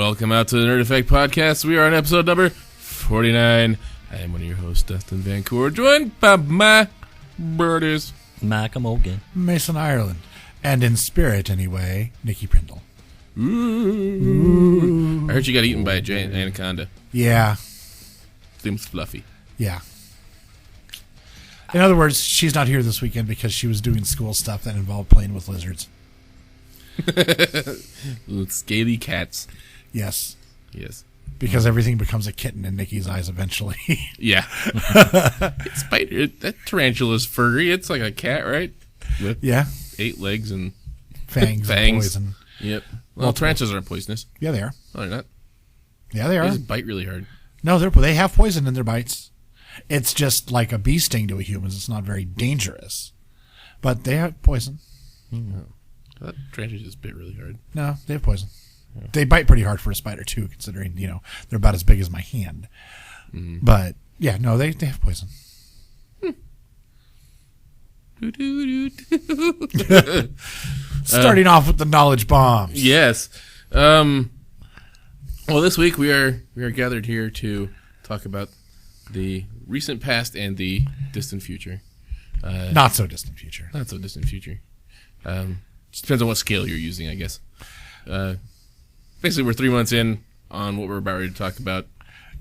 Welcome out to the Nerd Effect Podcast. We are on episode number 49. I am one of your hosts, Dustin Vancour, joined by my brothers, Malcolm Hogan, Mason Ireland, and in spirit anyway, Nikki Prindle. Ooh. I heard you got eaten by a giant anaconda. Yeah. Seems fluffy. Yeah. In other words, she's not here this weekend because she was doing school stuff that involved playing with lizards. Little scaly cats. Yes. Yes. Because everything becomes a kitten in Nikki's eyes eventually. Yeah. That tarantula's furry. It's like a cat, right? With Yeah. 8 legs and Fangs. And poison. Yep. Well, tarantulas aren't poisonous. Yeah, they are. No, they're not. Yeah, they They are. just bite really hard. No, they have poison in their bites. It's just like a bee sting to a human. It's not very dangerous. But they have poison. That tarantula just bit really hard. No, they have poison. Yeah. They bite pretty hard for a spider, too, considering, they're about as big as my hand. Mm-hmm. But, yeah, no, they have poison. Starting off with the knowledge bombs. Yes. Well, this week we are gathered here to talk about the recent past and the distant future. Not so distant future. Not so distant future. Just depends on what scale you're using, I guess. Basically, we're 3 months in on what we're about ready to talk about.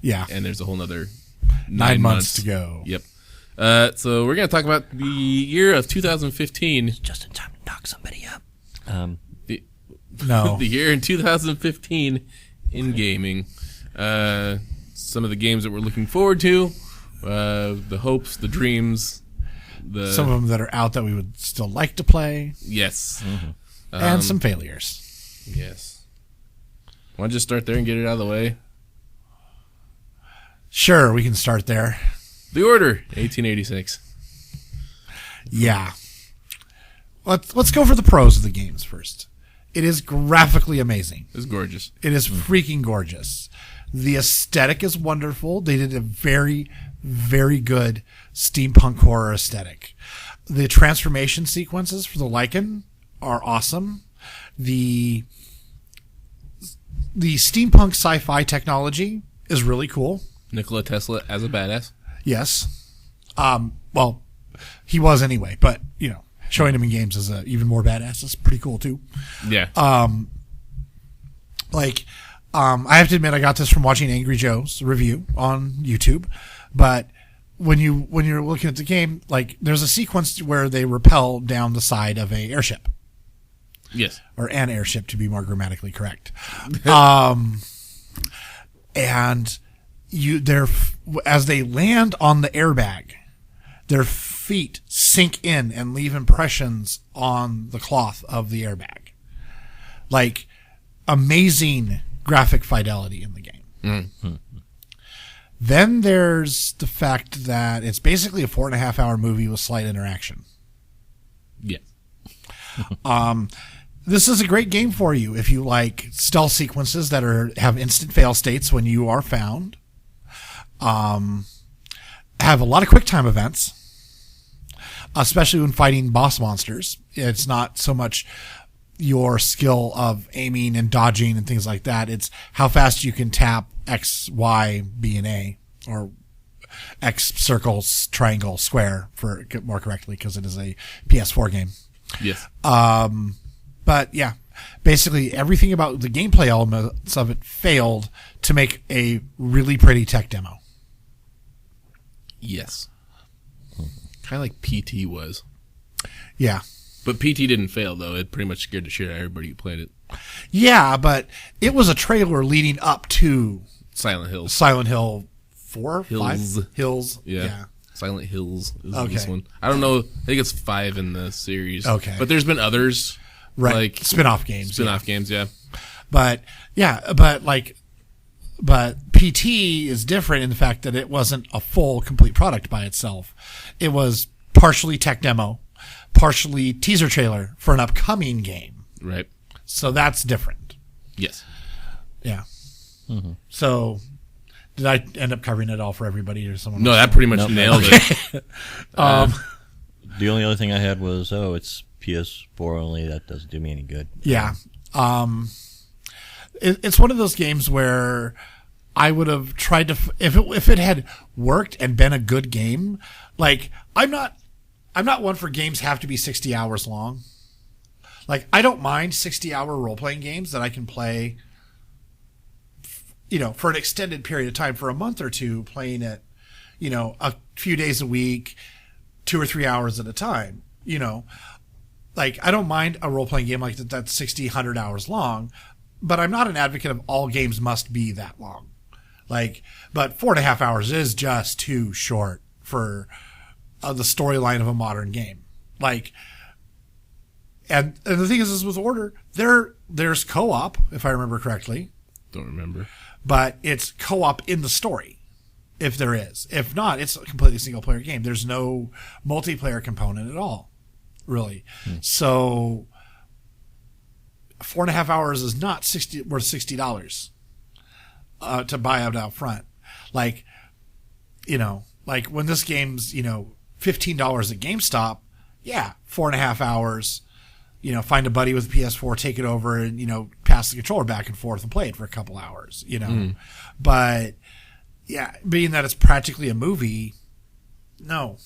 Yeah. And there's a whole nother 9 months to go. Yep. So we're going to talk about the year of 2015. just in time to knock somebody up. No. The year in 2015 in gaming. Some of the games that we're looking forward to. The hopes, the dreams. Some of them that are out that we would still like to play. Yes. Mm-hmm. And some failures. Yes. Want to just start there and get it out of the way? Sure, we can start there. The Order, 1886. Yeah. Let's go for the pros of the games first. It is graphically amazing. It's gorgeous. It is freaking gorgeous. The aesthetic is wonderful. They did a very, very good steampunk horror aesthetic. The transformation sequences for the Lycan are awesome. The steampunk sci-fi technology is really cool. Nikola Tesla as a badass. Yes. Well, he was anyway, but, showing him in games as a even more badass is pretty cool too. Yeah. I have to admit I got this from watching Angry Joe's review on YouTube, but when you're looking at the game, there's a sequence where they rappel down the side of a airship. Yes. Or an airship, to be more grammatically correct. And as they land on the airbag, their feet sink in and leave impressions on the cloth of the airbag. Amazing graphic fidelity in the game. Mm-hmm. Then there's the fact that it's basically a 4.5 hour movie with slight interaction. Yes. This is a great game for you if you like stealth sequences that have instant fail states when you are found. Have a lot of quick time events, especially when fighting boss monsters. It's not so much your skill of aiming and dodging and things like that. It's how fast you can tap X, Y, B, and A, or X, circle, triangle, square, for more correctly, because it is a PS4 game. Yes. But yeah, basically everything about the gameplay elements of it failed to make a really pretty tech demo. Yes. Kind of like PT was. Yeah. But PT didn't fail, though. It pretty much scared the shit out of everybody who played it. Yeah, but it was a trailer leading up to Silent Hill. Silent Hill 4? Hills. 5? Hills. Yeah. Silent Hills is Okay. this one. I don't know. I think it's 5 in the series. Okay. But there's been others. Right. Like spin-off games. Spin-off games, yeah. But PT is different in the fact that it wasn't a full, complete product by itself. It was partially tech demo, partially teaser trailer for an upcoming game. Right. So that's different. Yes. Yeah. Mm-hmm. So did I end up covering it all for everybody or someone? No, else? that pretty much nailed it. The only other thing I had was, it's PS4 only. That doesn't do me any good. Yeah. it's one of those games where I would have tried to, if it had worked and been a good game. Like, I'm not one for games have to be 60 hours long. Like, I don't mind 60-hour role-playing games that I can play, for an extended period of time, for a month or two, playing it, a few days a week, 2 or 3 hours at a time, Like, I don't mind a role-playing game like that that's 60, 100 hours long, but I'm not an advocate of all games must be that long. Like, but 4.5 hours is just too short for the storyline of a modern game. Like, and the thing is with Order, there's co-op, if I remember correctly. Don't remember. But it's co-op in the story, if there is. If not, it's a completely single-player game. There's no multiplayer component at all, really. So 4.5 hours is not worth $60 to buy out front. Like, like when this game's, $15 at GameStop, yeah, 4.5 hours, find a buddy with a PS4, take it over and, pass the controller back and forth and play it for a couple hours, But yeah, being that it's practically a movie, no,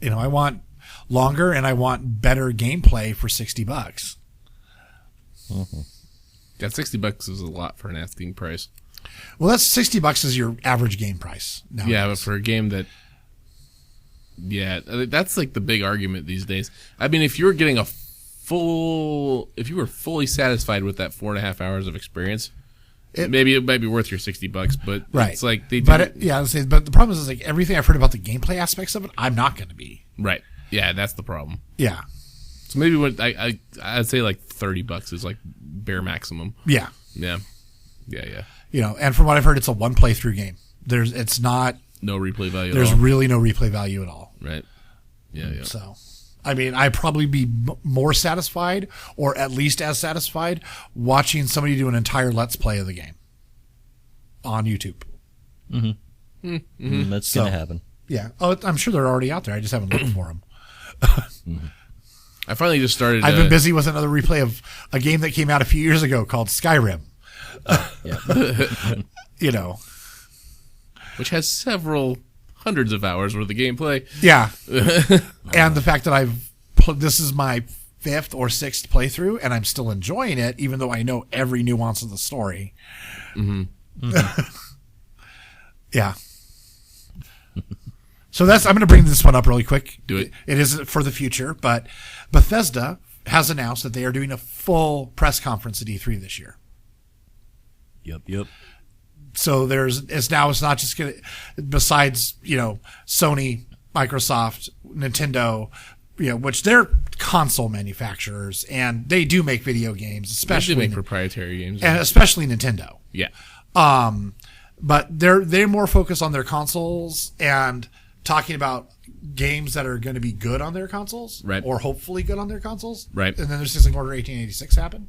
I want longer and I want better gameplay for $60. Mm-hmm. That $60 is a lot for an asking price. Well, that's $60 is your average game price. Nowadays. Yeah, but for a game that, that's like the big argument these days. I mean, if you were getting if you were fully satisfied with that 4.5 hours of experience, maybe it might be worth your $60. But right. It's like but the problem is like everything I've heard about the gameplay aspects of it, I'm not going to be right. Yeah, that's the problem. Yeah. So maybe what I'd say like $30 is like bare maximum. Yeah. Yeah. And from what I've heard, it's a one playthrough game. It's not no replay value. There's really no replay value at all. Right. Yeah. So, I mean, I'd probably be more satisfied, or at least as satisfied, watching somebody do an entire Let's Play of the game on YouTube. Mm-hmm. Mm-hmm. That's going to happen. Yeah. Oh, I'm sure they're already out there. I just haven't looked for them. I finally just started. I've been busy with another replay of a game that came out a few years ago called Skyrim. Which has several hundreds of hours worth of gameplay. Yeah. And the fact that this is my 5th or 6th playthrough and I'm still enjoying it, even though I know every nuance of the story. Mm-hmm. Yeah. So I'm going to bring this one up really quick. Do it. It is for the future, but Bethesda has announced that they are doing a full press conference at E3 this year. Yep. So it's not just going to, besides, Sony, Microsoft, Nintendo, which they're console manufacturers and they do make video games, especially make proprietary games, and especially Nintendo. Yeah. But they're more focused on their consoles and talking about games that are going to be good on their consoles, right? Or hopefully good on their consoles, right? And then there's this like Order 1886 happen.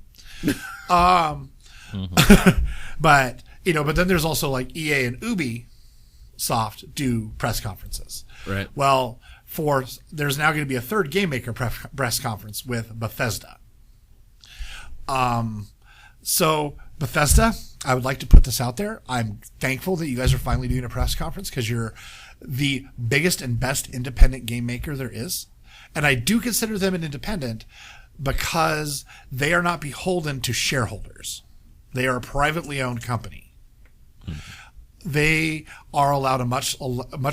But but then there's also like EA and Ubisoft do press conferences, right? Well, there's now going to be a third game maker press conference with Bethesda. So Bethesda, I would like to put this out there. I'm thankful that you guys are finally doing a press conference because you're the biggest and best independent game maker there is. And I do consider them an independent because they are not beholden to shareholders. They are a privately owned company. They are allowed a much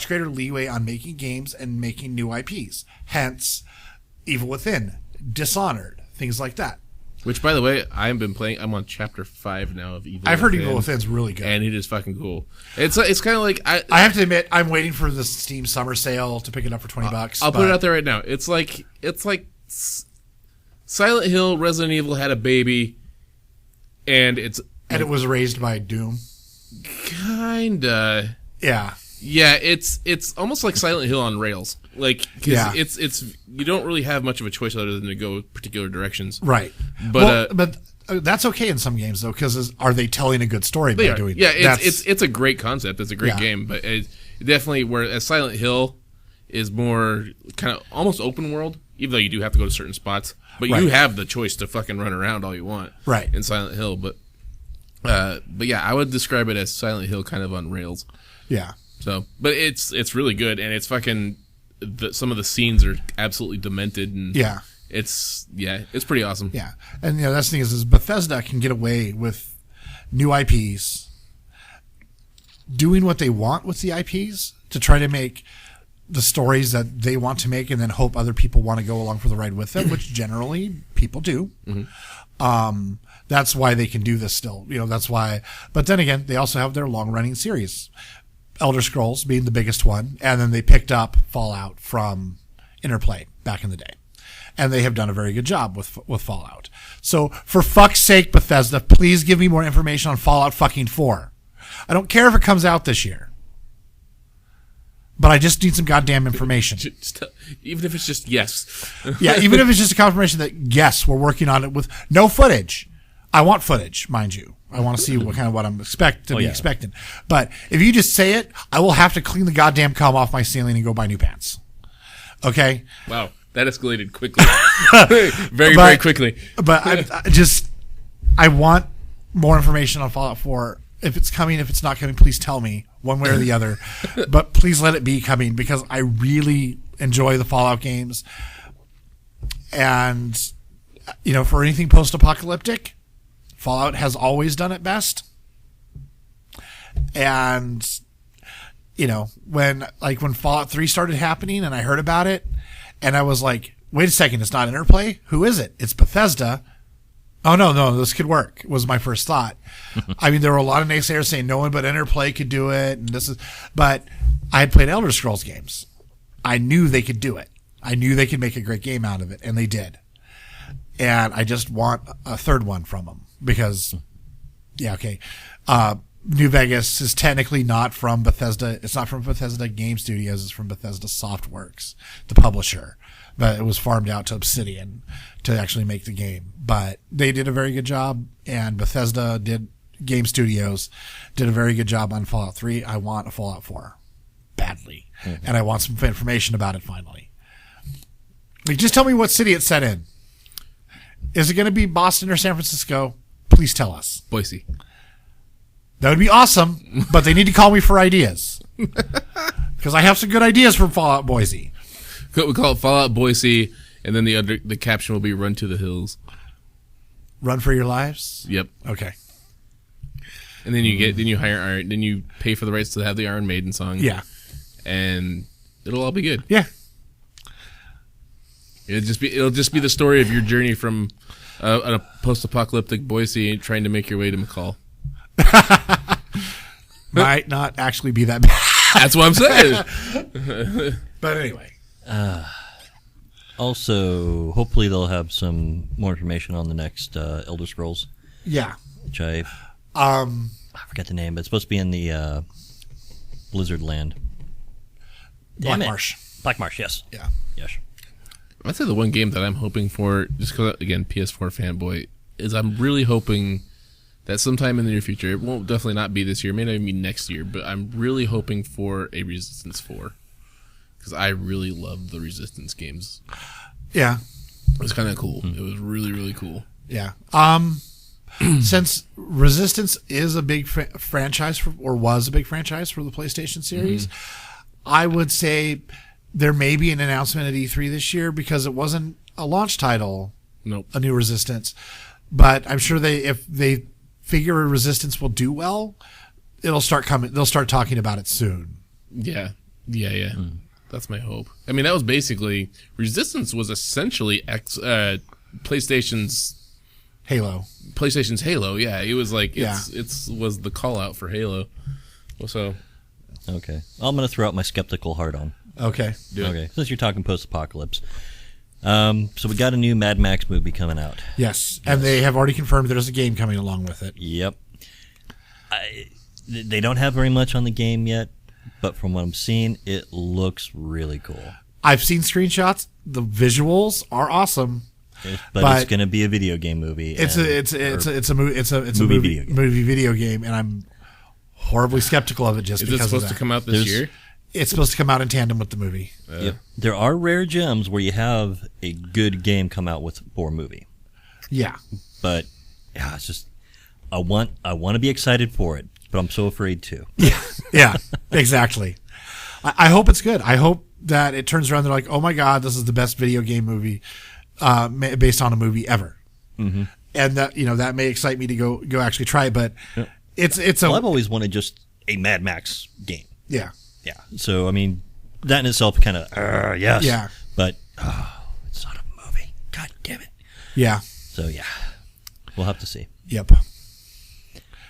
greater leeway on making games and making new IPs. Hence, Evil Within, Dishonored, things like that. Which, by the way, I've been playing. I'm on chapter 5 now of Evil Within. I've heard Evil Within's really good. And it is fucking cool. It's kind of like... I have to admit, I'm waiting for the Steam summer sale to pick it up for $20. I'll put it out there right now. It's like Silent Hill, Resident Evil had a baby, and it was raised by Doom. Kinda. Yeah. Yeah, it's almost like Silent Hill on rails. Like, cause it's you don't really have much of a choice other than to go particular directions. Right. But that's okay in some games though, because are they telling a good story by doing that? Yeah, it's a great concept. It's a great game, but it definitely whereas Silent Hill is more kind of almost open world, even though you do have to go to certain spots, but you have the choice to fucking run around all you want. Right. In Silent Hill, but But yeah, I would describe it as Silent Hill kind of on rails. Yeah. So, but it's really good, and it's fucking. Some of the scenes are absolutely demented, and Yeah. it's pretty awesome. Yeah. And that's the thing is Bethesda can get away with new IPs doing what they want with the IPs to try to make the stories that they want to make and then hope other people want to go along for the ride with them, which generally people do. Mm-hmm. That's why they can do this still. That's why. But then again, they also have their long-running series. Elder Scrolls being the biggest one, and then they picked up Fallout from Interplay back in the day. And they have done a very good job with Fallout. So, for fuck's sake, Bethesda, please give me more information on Fallout fucking 4. I don't care if it comes out this year. But I just need some goddamn information. Even if it's just yes. Yeah, even if it's just a confirmation that, yes, we're working on it with no footage. I want footage, mind you. I want to see what I'm expecting. But if you just say it, I will have to clean the goddamn cum off my ceiling and go buy new pants. Okay? Wow, that escalated quickly. Very quickly. But I want more information on Fallout 4. If it's coming, if it's not coming, please tell me one way or the other. But please let it be coming because I really enjoy the Fallout games. And, for anything post-apocalyptic, Fallout has always done it best. And, when Fallout 3 started happening and I heard about it and I was like, wait a second, it's not Interplay? Who is it? It's Bethesda. Oh, no, this could work, was my first thought. I mean, there were a lot of naysayers saying no one but Interplay could do it. But I had played Elder Scrolls games. I knew they could do it. I knew they could make a great game out of it, and they did. And I just want a third one from them. Because, New Vegas is technically not from Bethesda. It's not from Bethesda Game Studios. It's from Bethesda Softworks, the publisher. But it was farmed out to Obsidian to actually make the game. But they did a very good job, and Game Studios did a very good job on Fallout 3. I want a Fallout 4 badly. Mm-hmm. And I want some information about it finally. Just tell me what city it's set in. Is it going to be Boston or San Francisco? Please tell us. Boise. That would be awesome, but they need to call me for ideas. Because I have some good ideas for Fallout Boise. We call it Fallout Boise, and then the caption will be "Run to the Hills." Run for your lives? Yep. Okay. And then you pay for the rights to have the Iron Maiden song. Yeah. And it'll all be good. Yeah. It'll just be the story of your journey from a post-apocalyptic Boise trying to make your way to McCall. Might not actually be that bad. That's what I'm saying. But anyway. Also, hopefully they'll have some more information on the next Elder Scrolls. Yeah. Which I forget the name, but it's supposed to be in the Blizzard land. Black Marsh, yes. Yeah. Yes. I'd say the one game that I'm hoping for, just because, again, PS4 fanboy, is I'm really hoping that sometime in the near future, it won't definitely not be this year, it may not even be next year, but I'm really hoping for a Resistance 4. Because I really loved the Resistance games. Yeah. It was kind of cool. It was really, really cool. Yeah. Since Resistance is a big franchise, or was a big franchise for the PlayStation series, I would say there may be an announcement at E3 this year because it wasn't a launch title. Nope. A new Resistance. But I'm sure if they figure Resistance will do well, it'll start coming. They'll start talking about it soon. Yeah. That's my hope. I mean, that was basically Resistance was essentially PlayStation's Halo. Yeah, it was like it was the call out for Halo. So okay, I'm going to throw out my skeptical heart on. Okay. Okay. Since you're talking post-apocalypse, so we got a new Mad Max movie coming out. Yes, and they have already confirmed there's a game coming along with it. Yep. They don't have very much on the game yet, but from what I'm seeing, it looks really cool. I've seen screenshots. The visuals are awesome. But it's going to be a video game movie. It's a movie video game, and I'm horribly skeptical of it just because of that. Is it supposed to come out this year? It's supposed to come out in tandem with the movie. Yep. There are rare gems where you have a good game come out for a movie. Yeah. But, it's just... I want to be excited for it, but I'm so afraid to. Yeah, exactly. I hope it's good. I hope that it turns around. They're like, oh my God, this is the best video game movie based on a movie ever. Mm-hmm. And that, that may excite me to go actually try it. But it's I've always wanted just a Mad Max game. Yeah. Yeah. So, I mean, that in itself kind of, yes. Yeah. But, it's not a movie. God damn it. Yeah. So, yeah. We'll have to see. Yep.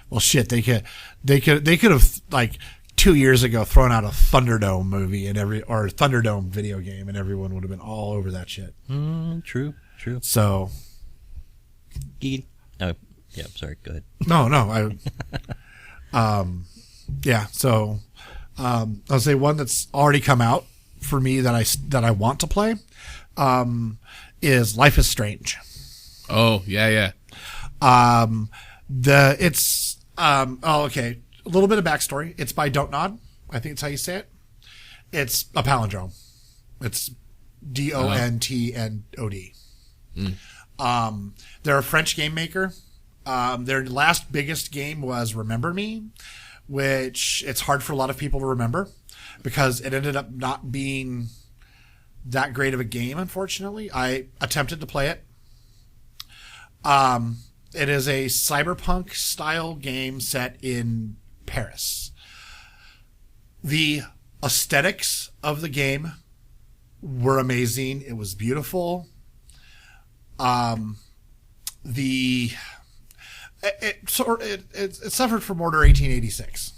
Well, shit, they could have, like, 2 years ago thrown out a Thunderdome movie or a Thunderdome video game, and everyone would have been all over that shit. True. So. Oh, yeah, sorry. Go ahead. No. Yeah. So, I'll say one that's already come out for me that I want to play, is Life is Strange. Oh, yeah. Okay. A little bit of backstory. It's by Don't Nod. I think it's how you say it. It's a palindrome. It's DONTNOD. They're a French game maker. Their last biggest game was Remember Me, which it's hard for a lot of people to remember because it ended up not being that great of a game, unfortunately. I attempted to play it. It is a cyberpunk style game set in Paris. The aesthetics of the game were amazing. It was beautiful. It suffered from Order 1886.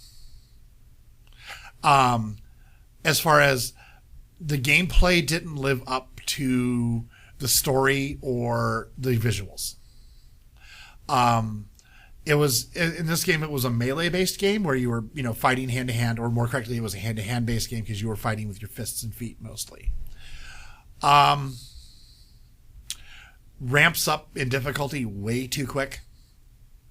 As far as the gameplay didn't live up to the story or the visuals. It was in this game. It was a melee-based game where you were, fighting hand-to-hand, or more correctly, it was a hand-to-hand based game because you were fighting with your fists and feet mostly. Ramps up in difficulty way too quick.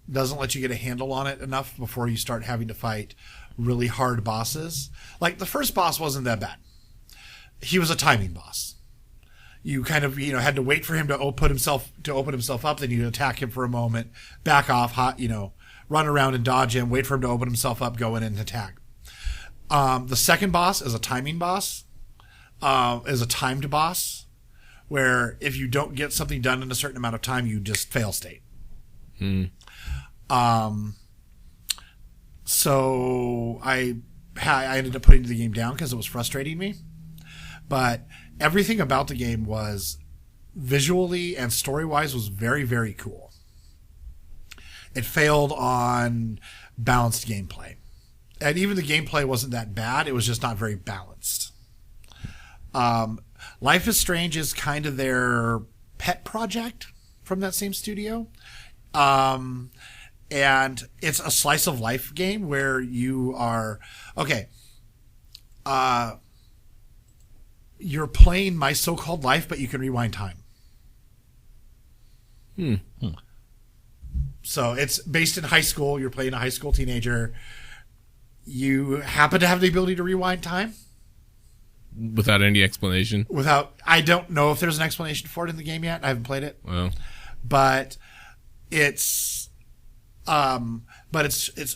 Doesn't let you get a handle on it enough before you start having to fight really hard bosses. Like the first boss wasn't that bad. He was a timing boss. You kind of, had to wait for him to open himself up. Then you attack him for a moment, back off, run around and dodge him, wait for him to open himself up, go in and attack. The second boss is a timing boss, is a timed boss, where if you don't get something done in a certain amount of time, you just fail state. So I ended up putting the game down because it was frustrating me. But everything about the game was visually and story-wise was very, very cool. It failed on balanced gameplay. And even the gameplay wasn't that bad. It was just not very balanced. Life is Strange is kind of their pet project from that same studio. And it's a slice of life game where you are... Okay. You're playing My So-Called Life, but you can rewind time. So it's based in high school. You're playing a high school teenager. You happen to have the ability to rewind time. Without any explanation? I don't know if there's an explanation for it in the game yet. I haven't played it. Well. But it's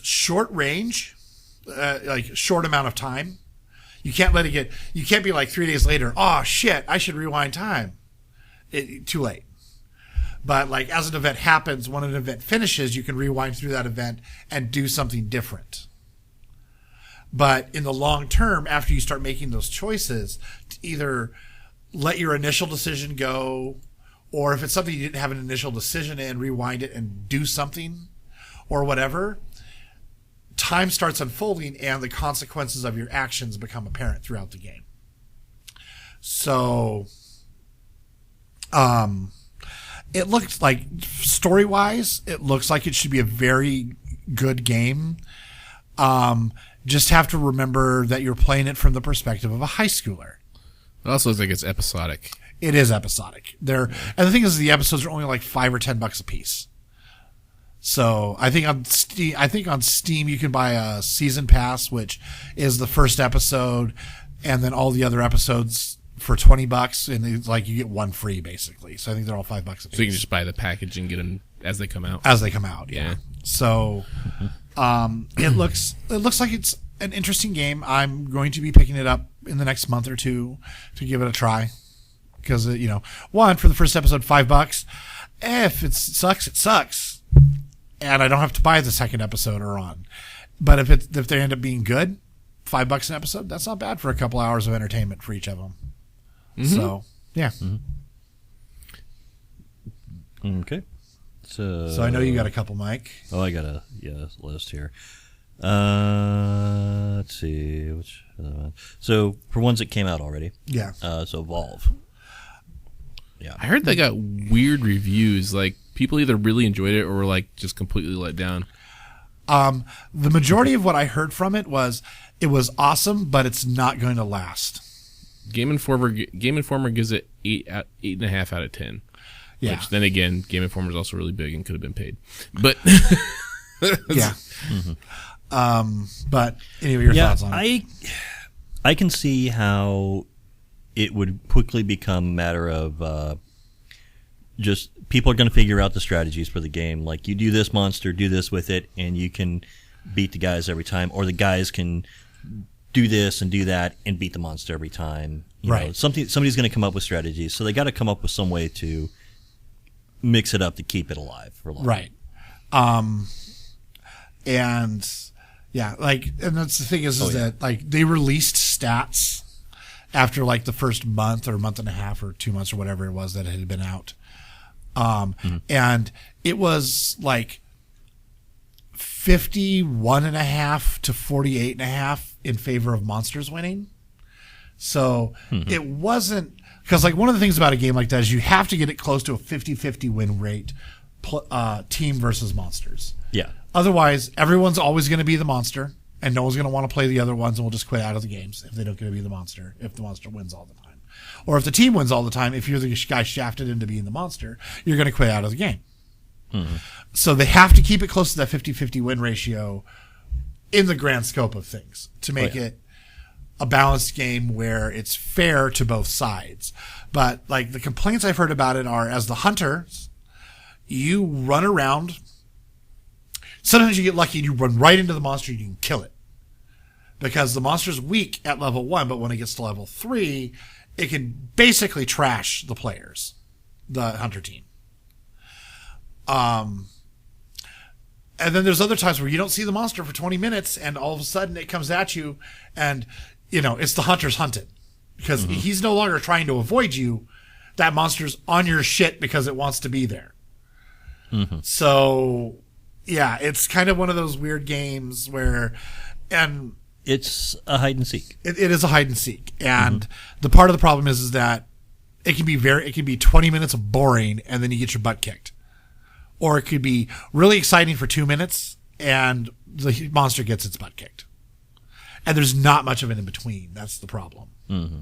short range, like short amount of time. You can't let it get. You can't be like 3 days later. Oh shit! I should rewind time. Too late. But like as an event happens, when an event finishes, you can rewind through that event and do something different. But in the long term, after you start making those choices, to either let your initial decision go, or if it's something you didn't have an initial decision in, rewind it and do something, or whatever. Time starts unfolding and the consequences of your actions become apparent throughout the game. So, it looks like, story-wise, it looks like it should be a very good game. Just have to remember that you're playing it from the perspective of a high schooler. It also looks like it's episodic. It is episodic. And the thing is, the episodes are only like $5 or $10 a piece. So I think on Steam you can buy a season pass, which is the first episode, and then all the other episodes for $20, and it's like you get one free basically. So I think they're all $5 a piece. So you can just buy the package and get them as they come out. As they come out, yeah. So it looks like it's an interesting game. I'm going to be picking it up in the next month or two to give it a try. Because, one, for the first episode, $5. If it sucks, it sucks. And I don't have to buy the second episode or on. But if they end up being good, $5 an episode, that's not bad for a couple hours of entertainment for each of them. Mm-hmm. So, yeah. Mm-hmm. Okay. So I know you got a couple, Mike. Oh, I got a list here. Let's see. Which so for ones that came out already. Yeah. So Evolve. Yeah. I heard they got weird reviews. Like people either really enjoyed it or were like just completely let down. The majority of what I heard from it was awesome, but it's not going to last. Game Informer gives it 8.5 out of 10. Yeah. Which then again, Game Informer is also really big and could have been paid. But yeah. But anyway, your thoughts on it? I can see how it would quickly become a matter of just people are going to figure out the strategies for the game. Like you do this monster, do this with it, and you can beat the guys every time, or the guys can do this and do that and beat the monster every time. You know, somebody's going to come up with strategies, so they got to come up with some way to mix it up to keep it alive for long. Right. And yeah, and that's the thing is that they released stats after the first month or month and a half or 2 months or whatever it was that it had been out. And it was 51.5 to 48.5 in favor of monsters winning. So it wasn't, because one of the things about a game like that is you have to get it close to a 50-50 win rate, team versus monsters. Yeah. Otherwise, everyone's always going to be the monster, and no one's going to want to play the other ones, and we'll just quit out of the games if they don't get to be the monster, if the monster wins all the time. Or if the team wins all the time, if you're the guy shafted into being the monster, you're going to quit out of the game. Mm-hmm. So they have to keep it close to that 50-50 win ratio in the grand scope of things to make it a balanced game where it's fair to both sides. But the complaints I've heard about it are, as the hunter, you run around. Sometimes you get lucky and you run right into the monster and you can kill it. Because the monster's weak at level 1, but when it gets to level 3, it can basically trash the players, the hunter team. And then there's other times where you don't see the monster for 20 minutes and all of a sudden it comes at you and, it's the hunter's hunted. Because he's no longer trying to avoid you. That monster's on your shit because it wants to be there. Mm-hmm. So, yeah, it's kind of one of those weird games where, and it's a hide and seek. It is a hide and seek, and the part of the problem is that it can be 20 minutes of boring, and then you get your butt kicked, or it could be really exciting for 2 minutes, and the monster gets its butt kicked, and there's not much of it in between. That's the problem. Mm-hmm.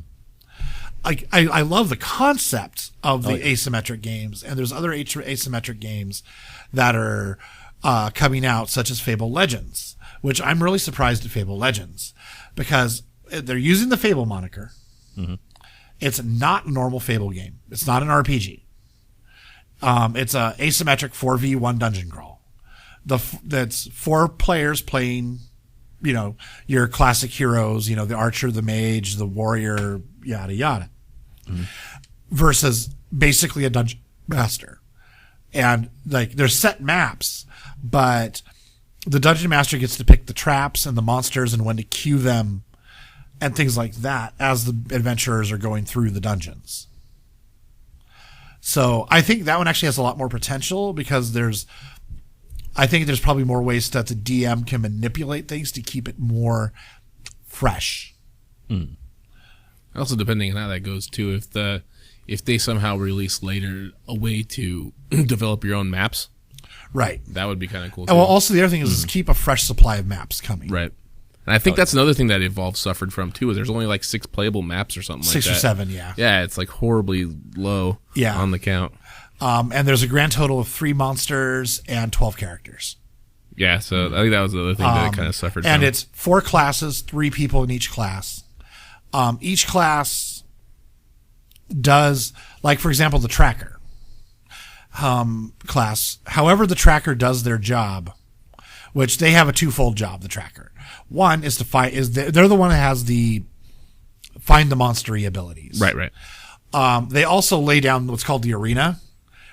I love the concept of the asymmetric games, and there's other asymmetric games that are coming out, such as Fable Legends, which I'm really surprised at Fable Legends because they're using the Fable moniker. Mm-hmm. It's not a normal Fable game. It's not an RPG. It's a asymmetric 4v1 dungeon crawl. That's 4 players playing, your classic heroes, the archer, the mage, the warrior, yada, yada. Mm-hmm. Versus basically a dungeon master. And there's set maps, but the dungeon master gets to pick the traps and the monsters and when to cue them and things like that as the adventurers are going through the dungeons. So I think that one actually has a lot more potential because I think there's probably more ways that the DM can manipulate things to keep it more fresh. Mm. Also, depending on how that goes too, if they somehow release later a way to develop your own maps, right, that would be kind of cool. Well, also the other thing is keep a fresh supply of maps coming. Right, and I think that's another thing that Evolve suffered from too. Is there's only 6 playable maps or something like that. 6 or 7, yeah. Yeah, it's horribly low. On the count. And there's a grand total of 3 monsters and 12 characters. Yeah, so I think that was the other thing that kind of suffered. And from. It's 4 classes, 3 people in each class. Each class does, for example, the tracker class. However the tracker does their job which they have a twofold job. The tracker, one is to fight. They're the one that has the find the monstery abilities. Right. They also lay down what's called the arena,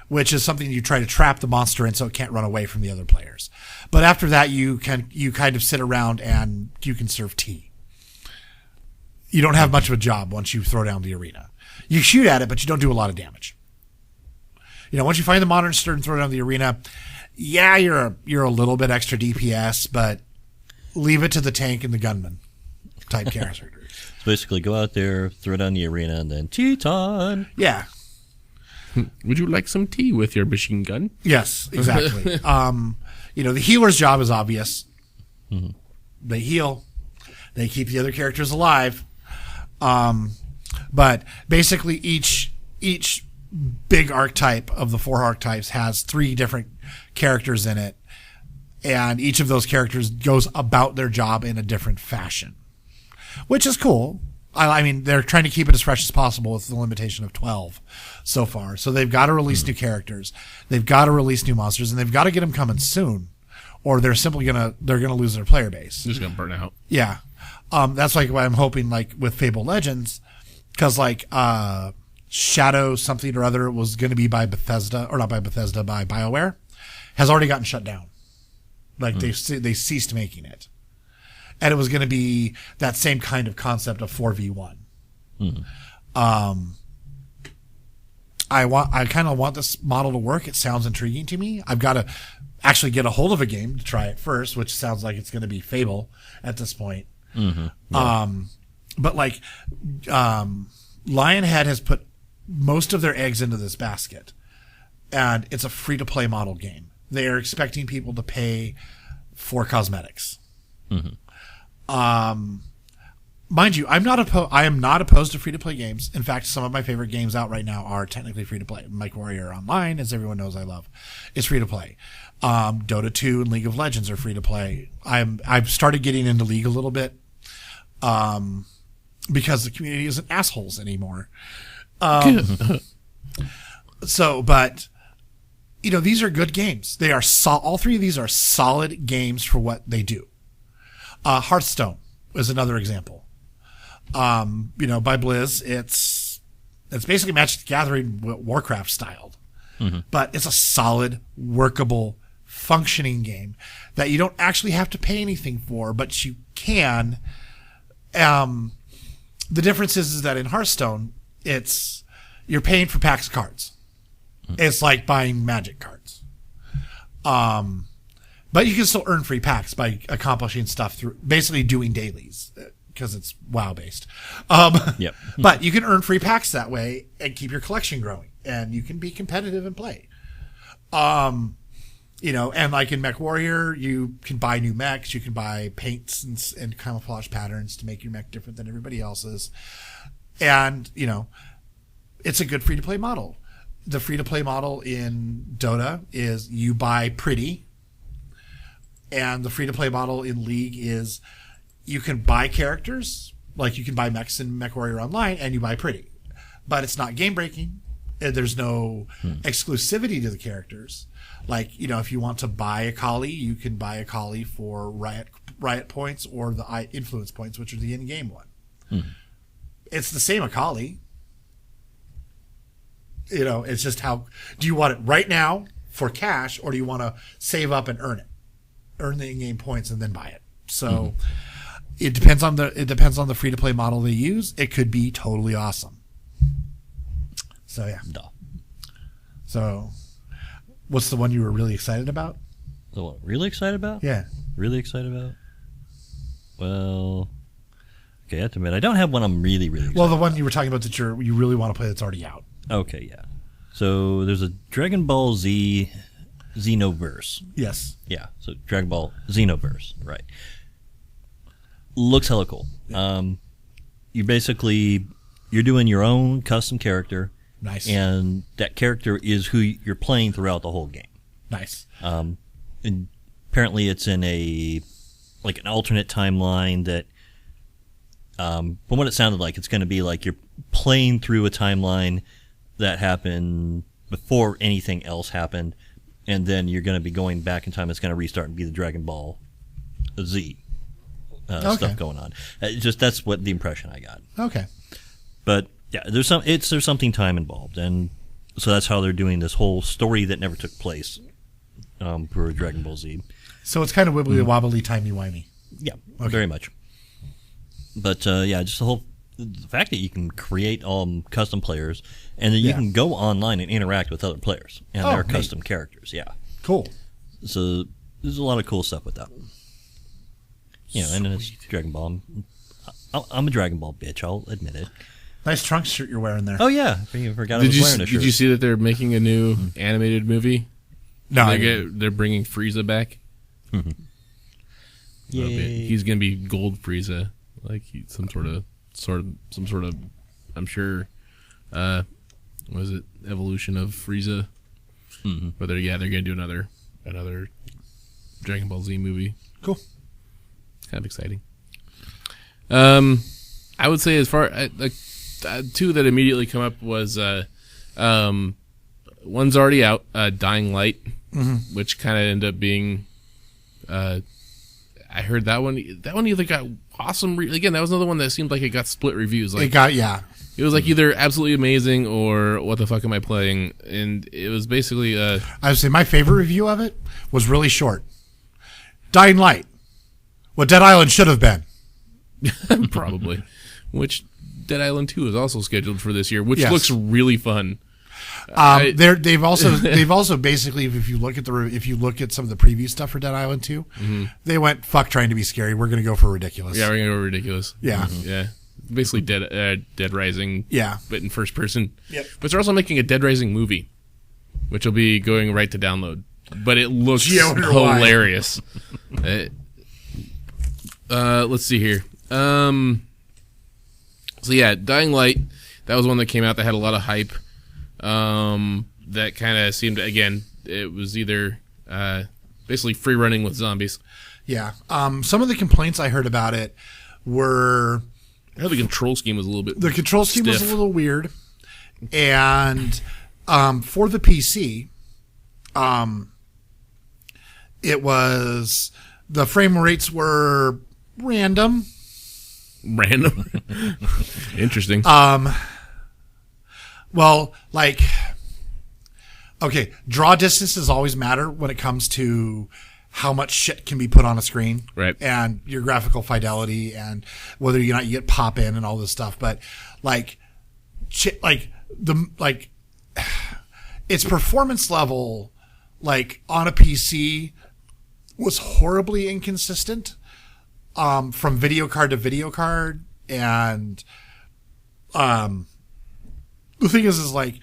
which is something you try to trap the monster in so it can't run away from the other players. But after that, you kind of sit around and you can serve tea. You don't have much of a job once you throw down the arena. You shoot at it, but you don't do a lot of damage. Once you find the monster and throw down the arena, yeah, you're a little bit extra DPS, but leave it to the tank and the gunman type characters. So basically, go out there, throw down the arena, and then tea time. Yeah. Would you like some tea with your machine gun? Yes, exactly. The healer's job is obvious. Mm-hmm. They heal. They keep the other characters alive. But basically each big archetype of the 4 archetypes has 3 different characters in it. And each of those characters goes about their job in a different fashion, which is cool. I mean, they're trying to keep it as fresh as possible with the limitation of 12 so far. So they've got to release new characters. They've got to release new monsters, and they've got to get them coming soon, or they're simply gonna lose their player base. They're just gonna burn out. Yeah. That's like what I'm hoping, like with Fable Legends, because Shadow something or other was going to be by Bethesda, or not by Bethesda, by BioWare, has already gotten shut down. Like they ceased making it. And it was going to be that same kind of concept of 4v1. I kind of want this model to work. It sounds intriguing to me. I've got to actually get a hold of a game to try it first, which sounds like it's going to be Fable at this point. Mm-hmm. Yeah. But Lionhead has put most of their eggs into this basket, and it's a free-to-play model game. They are expecting people to pay for cosmetics. Mm-hmm. Mind you, I am not opposed to free-to-play games. In fact, some of my favorite games out right now are technically free-to-play. MechWarrior Online, as everyone knows I love, is free-to-play. Dota 2 and League of Legends are free-to-play. I've started getting into League a little bit, because the community isn't assholes anymore. But these are good games. They are all 3 of these are solid games for what they do. Hearthstone is another example. By Blizz, it's basically Magic the Gathering Warcraft styled, but it's a solid, workable, functioning game that you don't actually have to pay anything for, but you can. The difference is that in Hearthstone, you're paying for packs of cards. It's like buying Magic cards. But you can still earn free packs by accomplishing stuff through basically doing dailies, because it's WoW based. Yep. But you can earn free packs that way and keep your collection growing, and you can be competitive and play. And like in MechWarrior, you can buy new mechs, you can buy paints and camouflage patterns to make your mech different than everybody else's. And, it's a good free-to-play model. The free-to-play model in Dota is you buy pretty, and the free-to-play model in League is you can buy characters, like you can buy mechs in MechWarrior Online, and you buy pretty. But it's not game-breaking. There's no exclusivity to the characters. Like, if you want to buy a Kali, you can buy a Kali for riot points or the influence points, which are the in-game one. It's the same Akali. It's just how do you want it right now for cash, or do you want to save up and earn the in-game points and then buy it? So it depends on the free-to-play model they use. It could be totally awesome. So yeah. So what's the one you were really excited about? The one really excited about? Yeah. Really excited about? Well, okay, I have to admit, I don't have one I'm really, really excited Well, the one you were talking about that you really want to play that's already out. Okay, yeah. So there's a Dragon Ball Z Xenoverse. Yes. Yeah, so Dragon Ball Xenoverse, right. Looks hella cool. Yeah. You're doing your own custom character. Nice. And that character is who you're playing throughout the whole game. Nice. And apparently it's in an alternate timeline that, from what it sounded like, it's going to be like you're playing through a timeline that happened before anything else happened, and then you're going to be going back in time. It's going to restart and be the Dragon Ball Z stuff going on. Just that's what the impression I got. Okay. But yeah, there's something time involved, and so that's how they're doing this whole story that never took place for Dragon Ball Z. So it's kind of wibbly wobbly, timey wimey. Yeah, very much. But just the fact that you can create custom players, and that you can go online and interact with other players and their custom characters. Yeah, cool. So there's a lot of cool stuff with that. And then it's Dragon Ball. I'm a Dragon Ball bitch. I'll admit it. Nice trunks shirt you're wearing there. Oh yeah, I forgot I was wearing a shirt. Did you see that they're making a new animated movie? No, they're bringing Frieza back. He's gonna be Gold Frieza, like some sort of. I'm sure. What is it? Evolution of Frieza. But they're gonna do another Dragon Ball Z movie. Cool. Kind of exciting. I would say as far two that immediately come up was one's already out, Dying Light, which kind of ended up being. I heard that one either got awesome. Again, that was another one that seemed like it got split reviews. Like it was like either absolutely amazing or what the fuck am I playing? And it was basically. I would say my favorite review of it was really short. Dying Light, what Dead Island should have been. Probably. Which Dead Island 2 is also scheduled for this year, which looks really fun. They've also basically, if you look at some of the preview stuff for Dead Island 2, they went fuck trying to be scary. We're gonna go for ridiculous. Yeah, we're gonna go ridiculous. Yeah, yeah. Basically, Dead Rising. Yeah, but in first person. Yep. But they're also making a Dead Rising movie, which will be going right to download. But it looks hilarious. Let's see here. So yeah, Dying Light. That was one that came out that had a lot of hype. That kind of seemed, again, it was either basically free running with zombies. Yeah. Some of the complaints I heard about it were the control scheme was a little bit the control scheme stiff. was a little weird, and for the PC, it was the frame rates were random. Interesting. Well, like, okay, draw distances always matter when it comes to how much shit can be put on a screen, right? And your graphical fidelity and whether or not you get pop in and all this stuff. But its performance level, like on a PC, was horribly inconsistent. From video card to video card, and the thing is like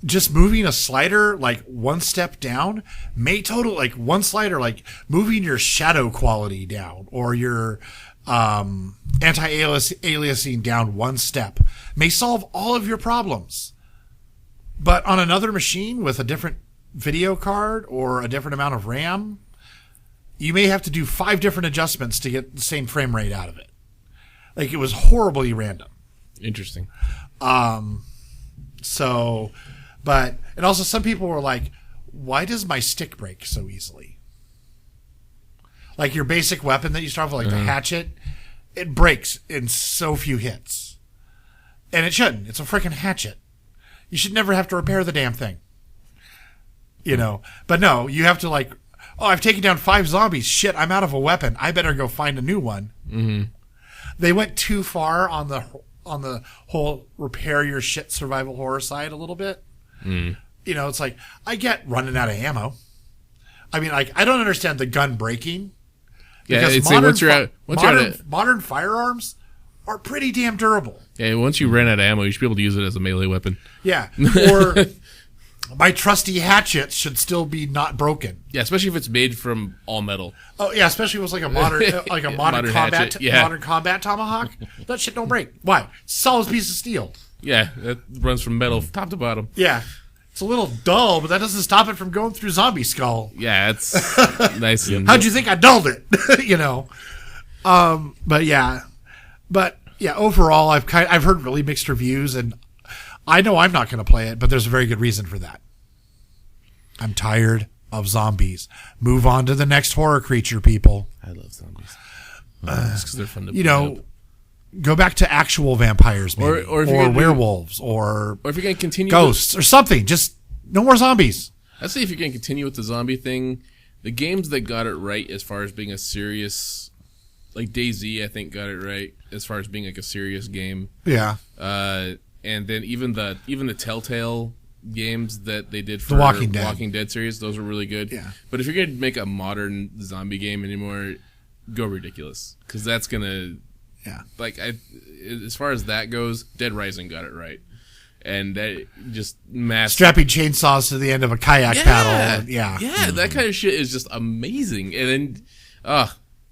just moving a slider like one step down may total like one slider, like moving your shadow quality down or your anti-aliasing down one step may solve all of your problems. But on another machine with a different video card or a different amount of RAM, you may have to do 5 different adjustments to get the same frame rate out of it. Like, it was horribly random. Interesting. And also some people were like, why does my stick break so easily? Like your basic weapon that you start with, like the hatchet, it breaks in so few hits. And it shouldn't. It's a freaking hatchet. You should never have to repair the damn thing. You know? But no, you have to like, oh, I've taken down 5 zombies. Shit, I'm out of a weapon. I better go find a new one. Mm-hmm. They went too far on the whole repair your shit survival horror side a little bit. Mm. You know, it's like, I get running out of ammo. I mean, like, I don't understand the gun breaking. Yeah, it's modern firearms are pretty damn durable. Yeah, once you ran out of ammo, you should be able to use it as a melee weapon. Yeah, or my trusty hatchet should still be not broken. Yeah, especially if it's made from all metal. Oh yeah, especially if it's like a modern combat modern combat tomahawk. That shit don't break. Why? Solid piece of steel. Yeah, that runs from metal top to bottom. Yeah. It's a little dull, but that doesn't stop it from going through zombie skull. Yeah, it's nice. How'd you think I dulled it? You know. But yeah, overall, I've heard really mixed reviews, and I know I'm not going to play it, but there's a very good reason for that. I'm tired of zombies. Move on to the next horror creature, people. I love zombies. Just because they're fun to You beat know, up. go back to actual vampires, maybe, Or if you're gonna do- werewolves, or Or if you're going to continue ghosts, or something. Just no more zombies. I'd say if you're going to continue with the zombie thing, the games that got it right as far as being a serious, like DayZ, I think got it right as far as being like a serious game. Yeah. And then even the Telltale games that they did for The Walking Dead. Walking Dead series, those were really good. Yeah. But if you're going to make a modern zombie game anymore, go ridiculous, because that's going to, Yeah. like, as far as that goes, Dead Rising got it right. And that just massive. Strapping chainsaws to the end of a kayak paddle. Yeah. Yeah, that kind of shit is just amazing. And then,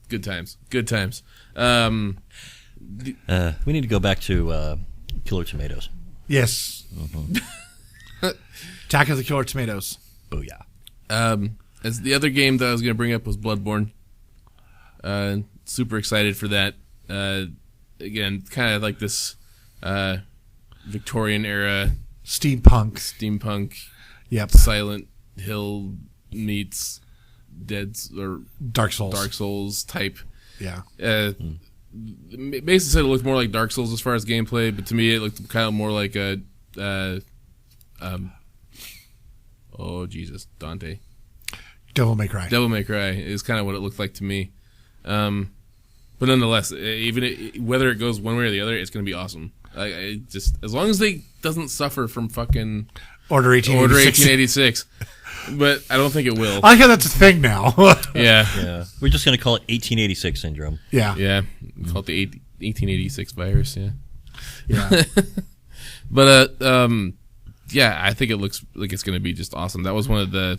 good times. Good times. We need to go back to Killer Tomatoes. Yes. Attack of the Killer Tomatoes. Oh yeah. As the other game that I was going to bring up was Bloodborne. Super excited for that. Again, kind of like this Victorian era Steampunk. steampunk Yep. Silent Hill meets or Dark Souls. Dark Souls type. Yeah. Basically said it looked more like Dark Souls as far as gameplay, but to me it looked kind of more like a Dante. Devil May Cry. Devil May Cry is kind of what it looked like to me. But nonetheless, whether it goes one way or the other, it's going to be awesome. Just as long as they doesn't suffer from fucking Order 1886. Order 1886. But I don't think it will. I like how that's a thing now. Yeah. Yeah. We're just going to call it 1886 syndrome. Yeah. Yeah. Call it the 1886 virus, yeah. Yeah. But yeah, I think it looks like it's going to be just awesome. That was one of the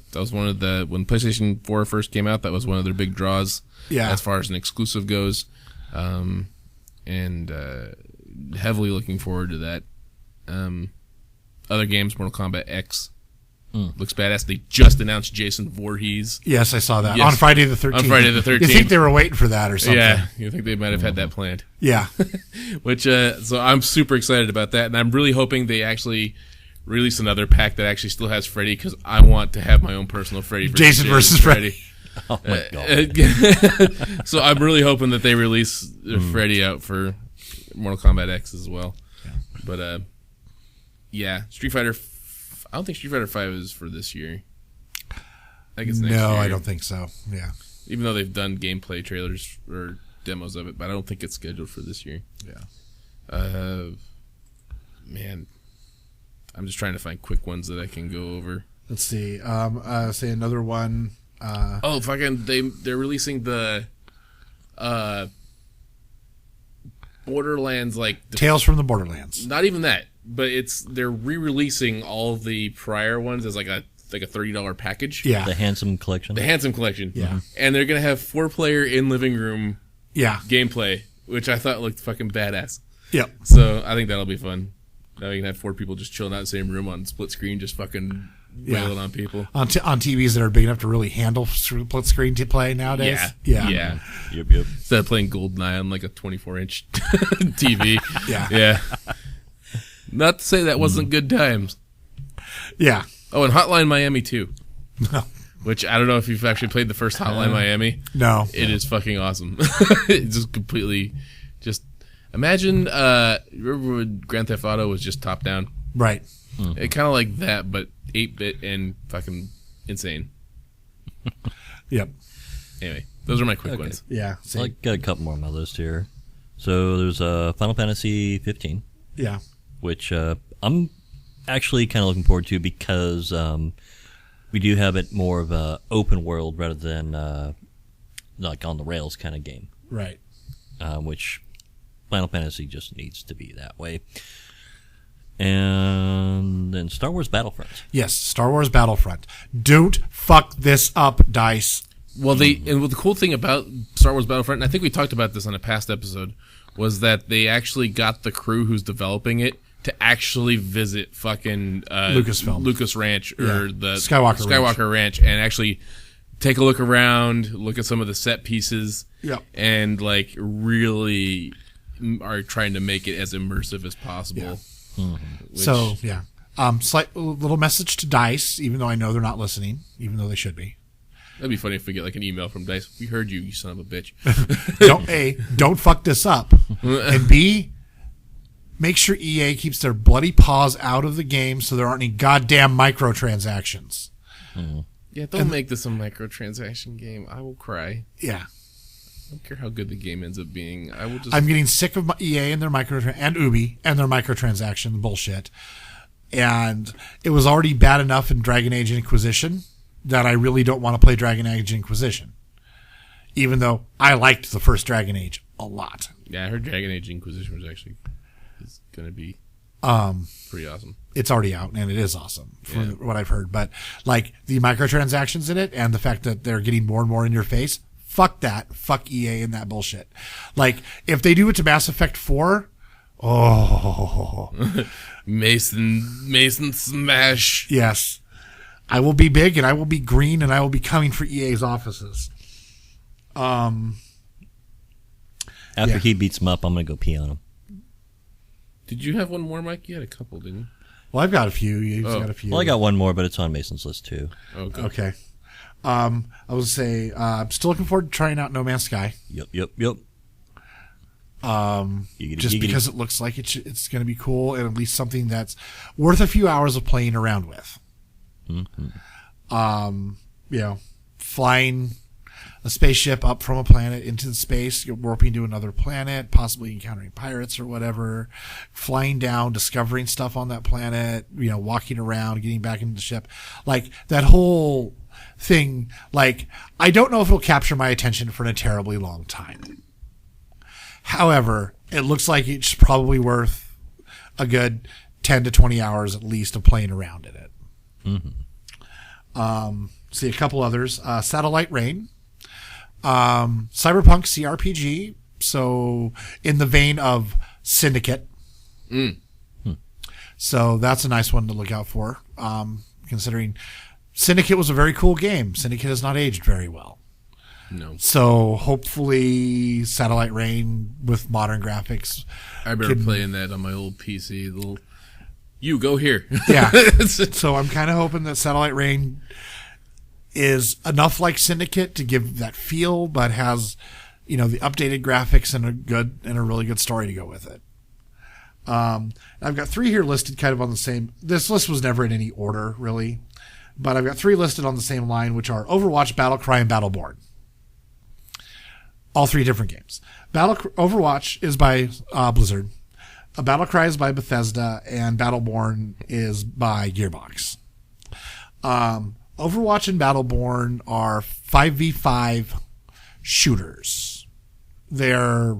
when PlayStation 4 first came out, that was one of their big draws. Yeah. As far as an exclusive goes. And heavily looking forward to that. Other games, Mortal Kombat X looks badass. They just announced Jason Voorhees. Yes, I saw that. Yes. On Friday the 13th. On Friday the 13th. You think they were waiting for that or something? Yeah, you think they might have had that planned. Yeah. Which so I'm super excited about that, and I'm really hoping they actually release another pack that actually still has Freddy, because I want to have my own personal Freddy versus Jason versus Freddy. Oh my god. So I'm really hoping that they release Freddy out for Mortal Kombat X as well. Yeah. But yeah, Street Fighter. I don't think Street Fighter 5 is for this year. I think it's next year. No, I don't think so. Yeah. Even though they've done gameplay trailers or demos of it, but I don't think it's scheduled for this year. Yeah. Man, I'm just trying to find quick ones that I can go over. Let's see. Say another one. Fucking they're releasing the Borderlands, like Tales from the Borderlands. not even that, but they're re-releasing all the prior ones as like a $30 package. Yeah. The Handsome Collection. The Handsome Collection. Yeah. And they're gonna have 4-player in living room Yeah. gameplay, which I thought looked fucking badass. Yep. So I think that'll be fun. Now you can have 4 people just chilling out in the same room on split screen, just fucking wailing on people. On TVs that are big enough to really handle split screen to play nowadays. Yeah. Yep, yep. Instead of playing GoldenEye on like a 24-inch TV. Yeah. Yeah. Not to say that wasn't good times. Yeah. Oh, and Hotline Miami too. No. Which I don't know if you've actually played the first Hotline Miami. No. It is fucking awesome. It's just completely, just imagine. Remember when Grand Theft Auto was just top down? Right. It kind of like that, but 8-bit and fucking insane. Yep. Anyway, those are my quick ones. Yeah. I got a couple more on my list here. So there's Final Fantasy 15, Yeah. which I'm actually kind of looking forward to because we do have it more of a open world rather than like on the rails kind of game, Right. which Final Fantasy just needs to be that way. And then Star Wars Battlefront. Yes. Star Wars Battlefront. Don't fuck this up, DICE. Well, the cool thing about Star Wars Battlefront, and I think we talked about this on a past episode, was that they actually got the crew who's developing it to actually visit fucking Lucas Ranch or the Skywalker Ranch and actually take a look around, look at some of the set pieces, and like really are trying to make it as immersive as possible. So yeah, Slight little message to DICE, even though I know they're not listening, even though they should be. That'd be funny if we get like an email from DICE. We heard you, you son of a bitch. Don't fuck this up. And B, make sure EA keeps their bloody paws out of the game so there aren't any goddamn microtransactions. Yeah, don't make this a microtransaction game. I will cry. Yeah. I don't care how good the game ends up being. I will just. I'm getting sick of EA and their and Ubi and their microtransaction bullshit. And it was already bad enough in Dragon Age Inquisition that I really don't want to play Dragon Age Inquisition. Even though I liked the first Dragon Age a lot. Yeah, I heard Dragon Age Inquisition was actually going to be pretty awesome. It's already out, and it is awesome from what I've heard. But like the microtransactions in it and the fact that they're getting more and more in your face, fuck that. Fuck EA and that bullshit. Like, if they do it to Mass Effect 4, Mason smash. Yes. I will be big, and I will be green, and I will be coming for EA's offices. After he beats him up, I'm going to go pee on him. Did you have one more, Mike? You had a couple, didn't you? Well, I've got a few. You've got a few. Well, I got one more, but it's on Mason's list too. Okay. I would say I'm still looking forward to trying out No Man's Sky. Yep. Because it looks like it's going to be cool and at least something that's worth a few hours of playing around with. Mm-hmm. Flying a spaceship up from a planet into the space, warping to another planet, possibly encountering pirates or whatever, flying down, discovering stuff on that planet, walking around, getting back into the ship. Like, that whole thing, like, I don't know if it'll capture my attention for a terribly long time. However, it looks like it's probably worth a good 10 to 20 hours at least of playing around in it. Mm-hmm. See a couple others. Satellite Rain. Cyberpunk CRPG. So in the vein of Syndicate. So that's a nice one to look out for. Considering Syndicate was a very cool game. Syndicate has not aged very well. No. So hopefully Satellite Rain with modern graphics. I remember playing that on my old PC. You go here. Yeah. So I'm kind of hoping that Satellite Rain is enough like Syndicate to give that feel, but has, the updated graphics and a really good story to go with it. I've got 3 here listed kind of on the same. This list was never in any order really, but I've got 3 listed on the same line, which are Overwatch, Battlecry, and Battleborn. All 3 different games. Overwatch is by Blizzard. Battlecry is by Bethesda, and Battleborn is by Gearbox. Overwatch and Battleborn are 5v5 shooters. They're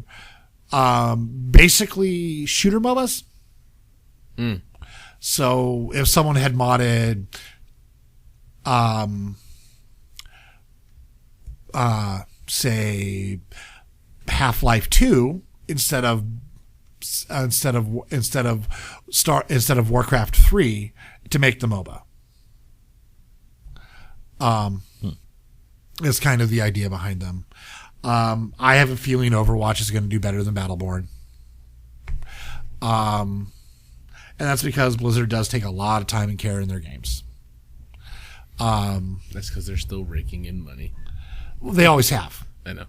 basically shooter MOBAs. So if someone had modded say Half-Life 2 instead of Warcraft 3 to make the MOBA. Is kind of the idea behind them. I have a feeling Overwatch is going to do better than Battleborn. And that's because Blizzard does take a lot of time and care in their games. That's because they're still raking in money. They always have. I know.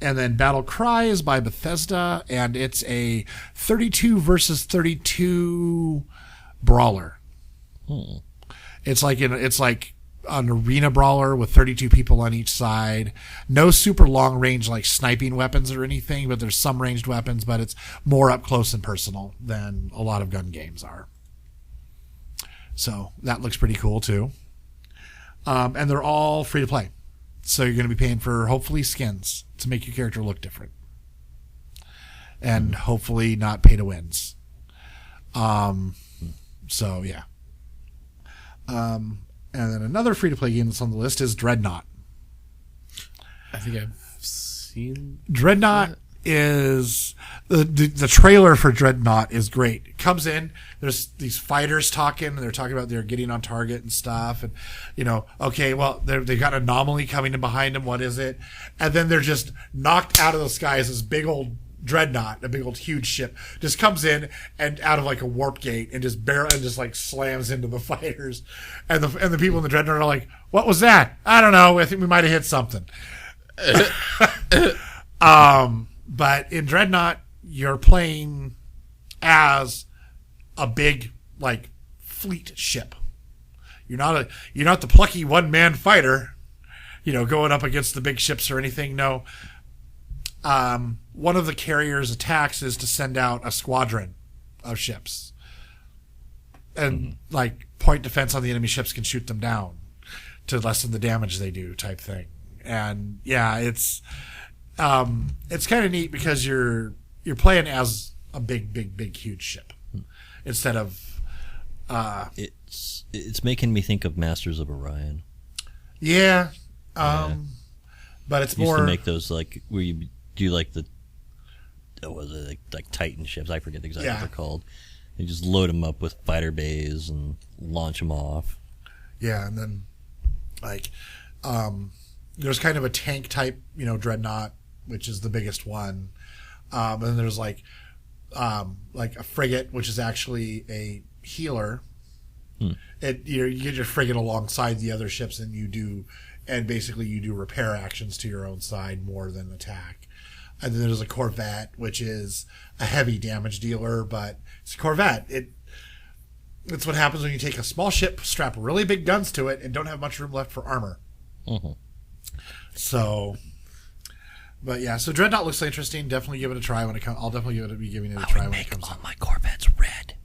And then Battle Cry is by Bethesda, and it's a 32 versus 32 brawler. It's like an arena brawler with 32 people on each side. No super long range like sniping weapons or anything, but there's some ranged weapons, but it's more up close and personal than a lot of gun games are. So that looks pretty cool too. And they're all free to play. So you're going to be paying for hopefully skins to make your character look different. And hopefully not pay to wins. So yeah. And then another free-to-play game that's on the list is Dreadnought. I think I've seen Dreadnought is the trailer for Dreadnought is great. It comes in, there's these fighters talking, and they're talking about they're getting on target and stuff, and okay, well they got an anomaly coming in behind them. What is it? And then they're just knocked out of the sky as this big old dreadnought, a big old huge ship, just comes in and out of like a warp gate and just like slams into the fighters, and the people in the dreadnought are like, "What was that? I don't know. I think we might have hit something." But in Dreadnought, you're playing as a big like fleet ship. You're not the plucky one man fighter, going up against the big ships or anything. No. One of the carrier's attacks is to send out a squadron of ships, and like point defense on the enemy ships can shoot them down to lessen the damage they do, type thing. And yeah, it's kind of neat because you're playing as a big huge ship instead of it's making me think of Masters of Orion. Yeah. But it's used more to make those like where you do like the was it like Titan ships? I forget exactly what they're called. You just load them up with fighter bays and launch them off. Yeah, and then like there's kind of a tank type, dreadnought, which is the biggest one. And then there's like a frigate, which is actually a healer. You get your frigate alongside the other ships, and basically you do repair actions to your own side more than attack. And then there's a corvette, which is a heavy damage dealer, but it's a corvette. It's what happens when you take a small ship, strap really big guns to it, and don't have much room left for armor. So, but yeah, so Dreadnought looks interesting. Definitely give it a try when it comes. I'll definitely be giving it a try when it comes out. All my Corvettes red.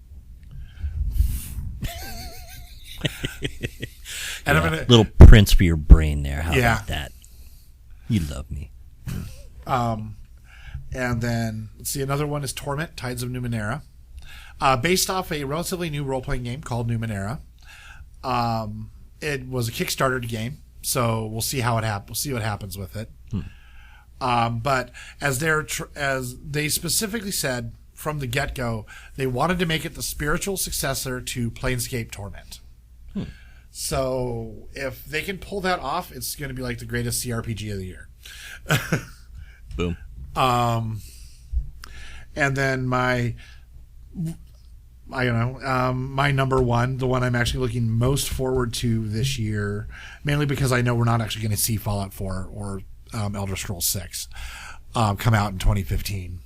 And I'm gonna little prints for your brain there. How Yeah. about that? You love me. And then, let's see, another one is Torment, Tides of Numenera. Based off a relatively new role-playing game called Numenera. It was a Kickstarter game, so we'll see how it happens. We'll see what happens with it. But as they specifically said from the get-go, they wanted to make it the spiritual successor to Planescape Torment. So if they can pull that off, it's going to be like the greatest CRPG of the year. Boom. And then my number one, the one I'm actually looking most forward to this year, mainly because I know we're not actually going to see Fallout 4 or Elder Scrolls 6 come out in 2015,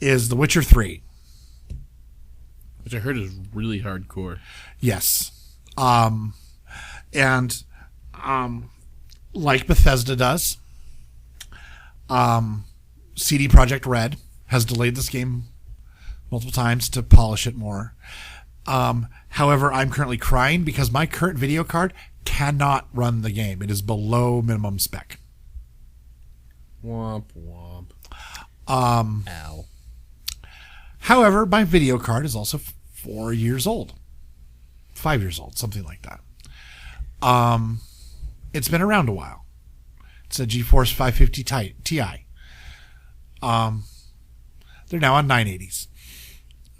is The Witcher 3. Which I heard is really hardcore. Yes. Like Bethesda does, CD Projekt Red has delayed this game multiple times to polish it more. However, I'm currently crying because my current video card cannot run the game. It is below minimum spec. Womp womp. Ow. However, my video card is also 4 years old. 5 years old, something like that. It's been around a while. It's a GeForce 550 Ti. They're now on 980s.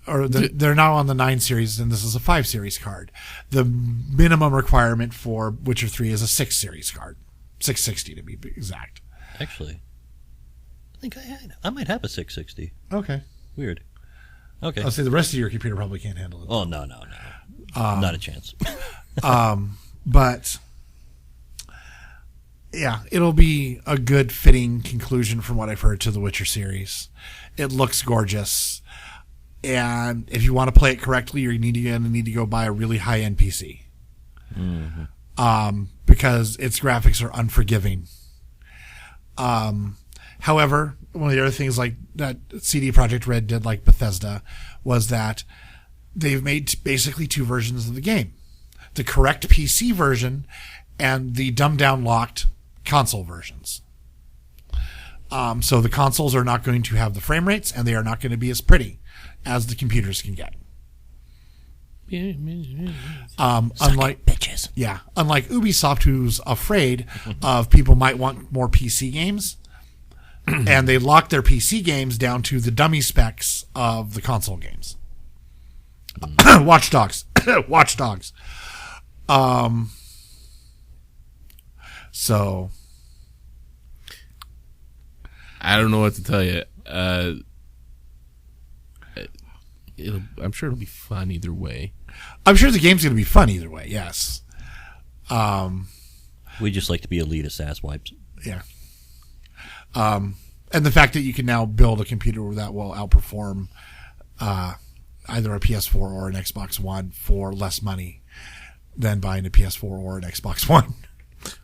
Or they're now on the 9 series, and this is a 5 series card. The minimum requirement for Witcher 3 is a 6 series card. 660 to be exact. Actually, I think I might have a 660. Okay. Weird. Okay. I'll say the rest of your computer probably can't handle it. Oh, no. Not a chance. But yeah, it'll be a good fitting conclusion from what I've heard to the Witcher series. It looks gorgeous. And if you want to play it correctly, you're going to need to go buy a really high-end PC. Because its graphics are unforgiving. However, one of the other things like that CD Projekt Red did, like Bethesda, was that they've made basically 2 versions of the game. The correct PC version and the dumbed-down locked console versions. So the consoles are not going to have the frame rates, and they are not going to be as pretty as the computers can get. Unlike bitches. Yeah, unlike Ubisoft, who's afraid of people might want more PC games, and they lock their PC games down to the dummy specs of the console games. Watch Dogs. So I don't know what to tell you. I'm sure it'll be fun either way. I'm sure the game's going to be fun either way. Yes. We just like to be elitist asswipes. Yeah. And the fact that you can now build a computer that will outperform either a PS4 or an Xbox One for less money than buying a PS4 or an Xbox One.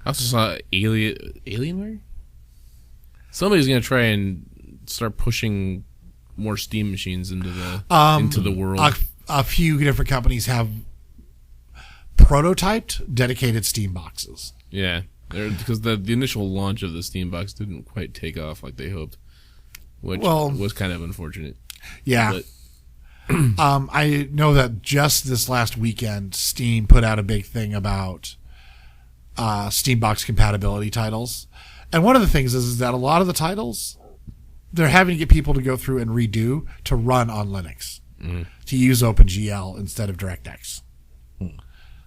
I also saw Alienware. Somebody's going to try and start pushing more Steam machines into the world. A few different companies have prototyped dedicated Steam boxes. Yeah, because the initial launch of the Steam box didn't quite take off like they hoped, which was kind of unfortunate. Yeah. But, I know that just this last weekend, Steam put out a big thing about Steam box compatibility titles. And one of the things is that a lot of the titles, they're having to get people to go through and redo to run on Linux, to use OpenGL instead of DirectX.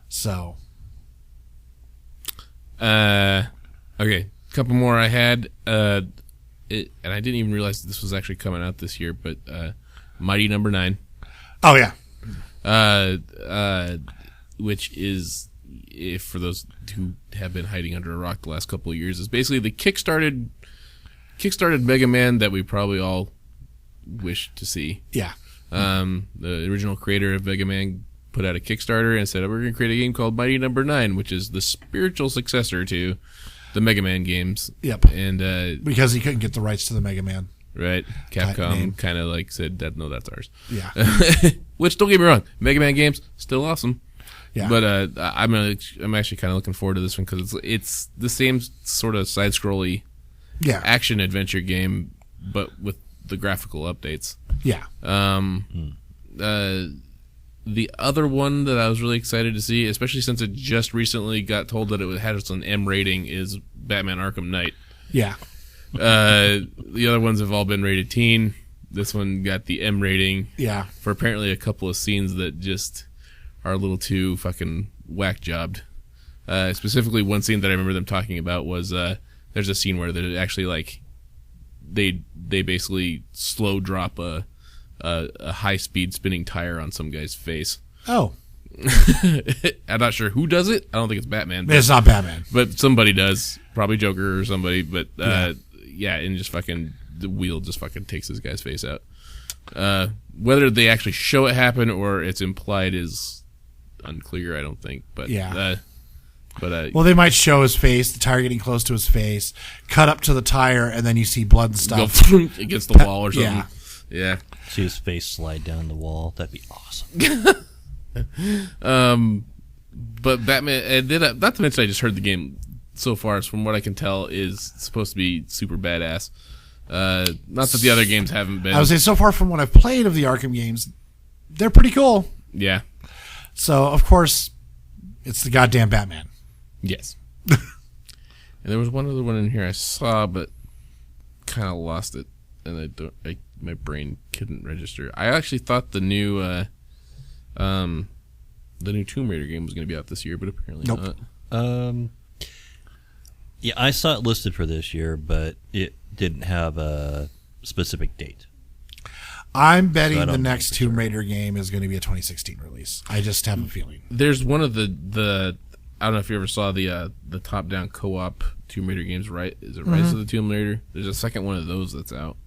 So... okay, a couple more I had, and I didn't even realize this was actually coming out this year, but Mighty Number 9. Oh, yeah. Which is, if for those who have been hiding under a rock the last couple of years, is basically the kickstarted Mega Man that we probably all wish to see. Yeah. The original creator of Mega Man put out a Kickstarter and said, we're going to create a game called Mighty Number 9, which is the spiritual successor to the Mega Man games. Yep. And because he couldn't get the rights to the Mega Man. Right. Capcom kind of like said, no, that's ours. Yeah. Which, don't get me wrong, Mega Man games, still awesome. Yeah. But I'm actually kind of looking forward to this one because it's the same sort of side-scrolly action adventure game, but with the graphical updates. Yeah. The other one that I was really excited to see, especially since it just recently got told that it had an M rating, is Batman Arkham Knight. Yeah. The other ones have all been rated teen. This one got the M rating. Yeah. For apparently a couple of scenes that just are a little too fucking whack jobbed. Specifically, one scene that I remember them talking about was there's a scene where they actually like they basically slow drop a high speed spinning tire on some guy's face. Oh. I'm not sure who does it. I don't think it's Batman. It's not Batman. But somebody does. Probably Joker or somebody. But and just fucking the wheel just fucking takes this guy's face out. Whether they actually show it happen or it's implied is unclear, I don't think. But well, they might show his face, the tire getting close to his face, cut up to the tire, and then you see blood and stuff go against the wall or something. Yeah. See his face slide down the wall. That'd be awesome. But Batman, not to mention, I just heard the game so far, from what I can tell, is supposed to be super badass. Not that the other games haven't been. I would say so far from what I've played of the Arkham games, they're pretty cool. Yeah. So, of course, it's the goddamn Batman. Yes. And there was one other one in here I saw, but kind of lost it, and my brain couldn't register. I actually thought the new Tomb Raider game was going to be out this year, but apparently not. Yeah, I saw it listed for this year, but it didn't have a specific date. I'm betting the next Tomb Raider game is going to be a 2016 release. I just have a feeling. There's one of the I don't know if you ever saw the top-down co-op Tomb Raider games, right? Is it Rise of the Tomb Raider? There's a second one of those that's out.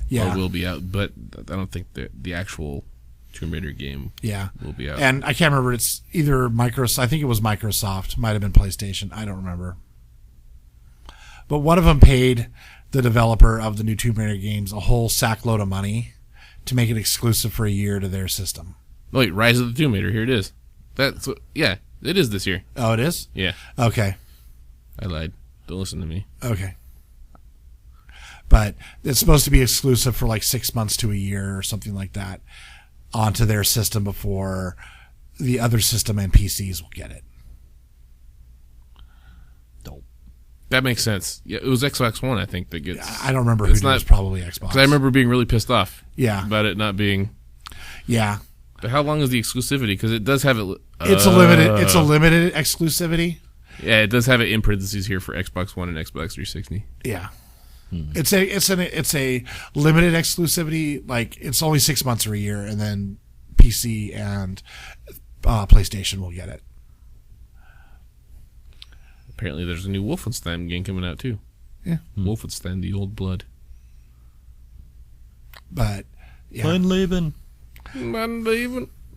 Yeah. Or will be out, but I don't think the actual Tomb Raider game will be out. And I can't remember. It's either Microsoft. I think it was Microsoft. Might have been PlayStation. I don't remember. But one of them paid the developer of the new Tomb Raider games a whole sackload of money to make it exclusive for a year to their system. Oh, wait, Rise of the Tomb Raider. Here it is. It is this year. Oh, it is? Yeah. Okay. I lied. Don't listen to me. Okay. But it's supposed to be exclusive for like 6 months to a year or something like that onto their system before the other system and PCs will get it. Dope. That makes sense. Yeah, it was Xbox One, I think, that gets... I don't remember who did. It was probably Xbox. Because I remember being really pissed off about it not being... Yeah. But how long is the exclusivity? Because it does have it... It's a limited exclusivity. Yeah, it does have it in parentheses here for Xbox One and Xbox 360. Yeah. It's a limited exclusivity. Like it's only 6 months or a year, and then PC and PlayStation will get it. Apparently, there's a new Wolfenstein game coming out too. Yeah, Wolfenstein: The Old Blood. but yeah, Unleaven.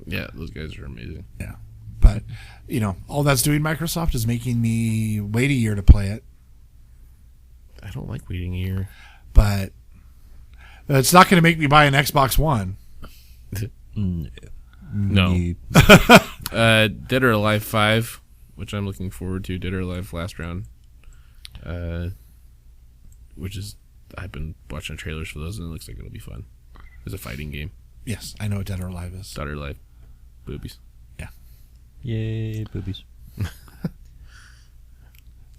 Yeah, those guys are amazing. yeah, but all that's doing Microsoft is making me wait a year to play it. I don't like waiting a year. But it's not going to make me buy an Xbox One. No. Dead or Alive 5, which I'm looking forward to. Dead or Alive Last Round. Which is, I've been watching trailers for those, and it looks like it'll be fun. It's a fighting game. Yes, I know what Dead or Alive is. Dead or Alive. Boobies. Yeah. Yay, boobies.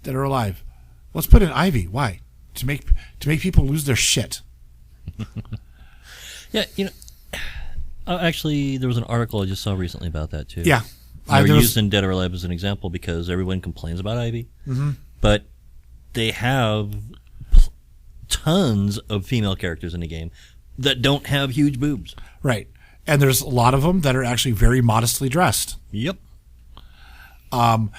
Dead or Alive. Let's put in Ivy. Why? To make people lose their shit. Yeah, actually, there was an article I just saw recently about that too. Yeah. They're using Dead or Alive as an example because everyone complains about Ivy, but they have tons of female characters in the game that don't have huge boobs. Right. And there's a lot of them that are actually very modestly dressed. Yep. Are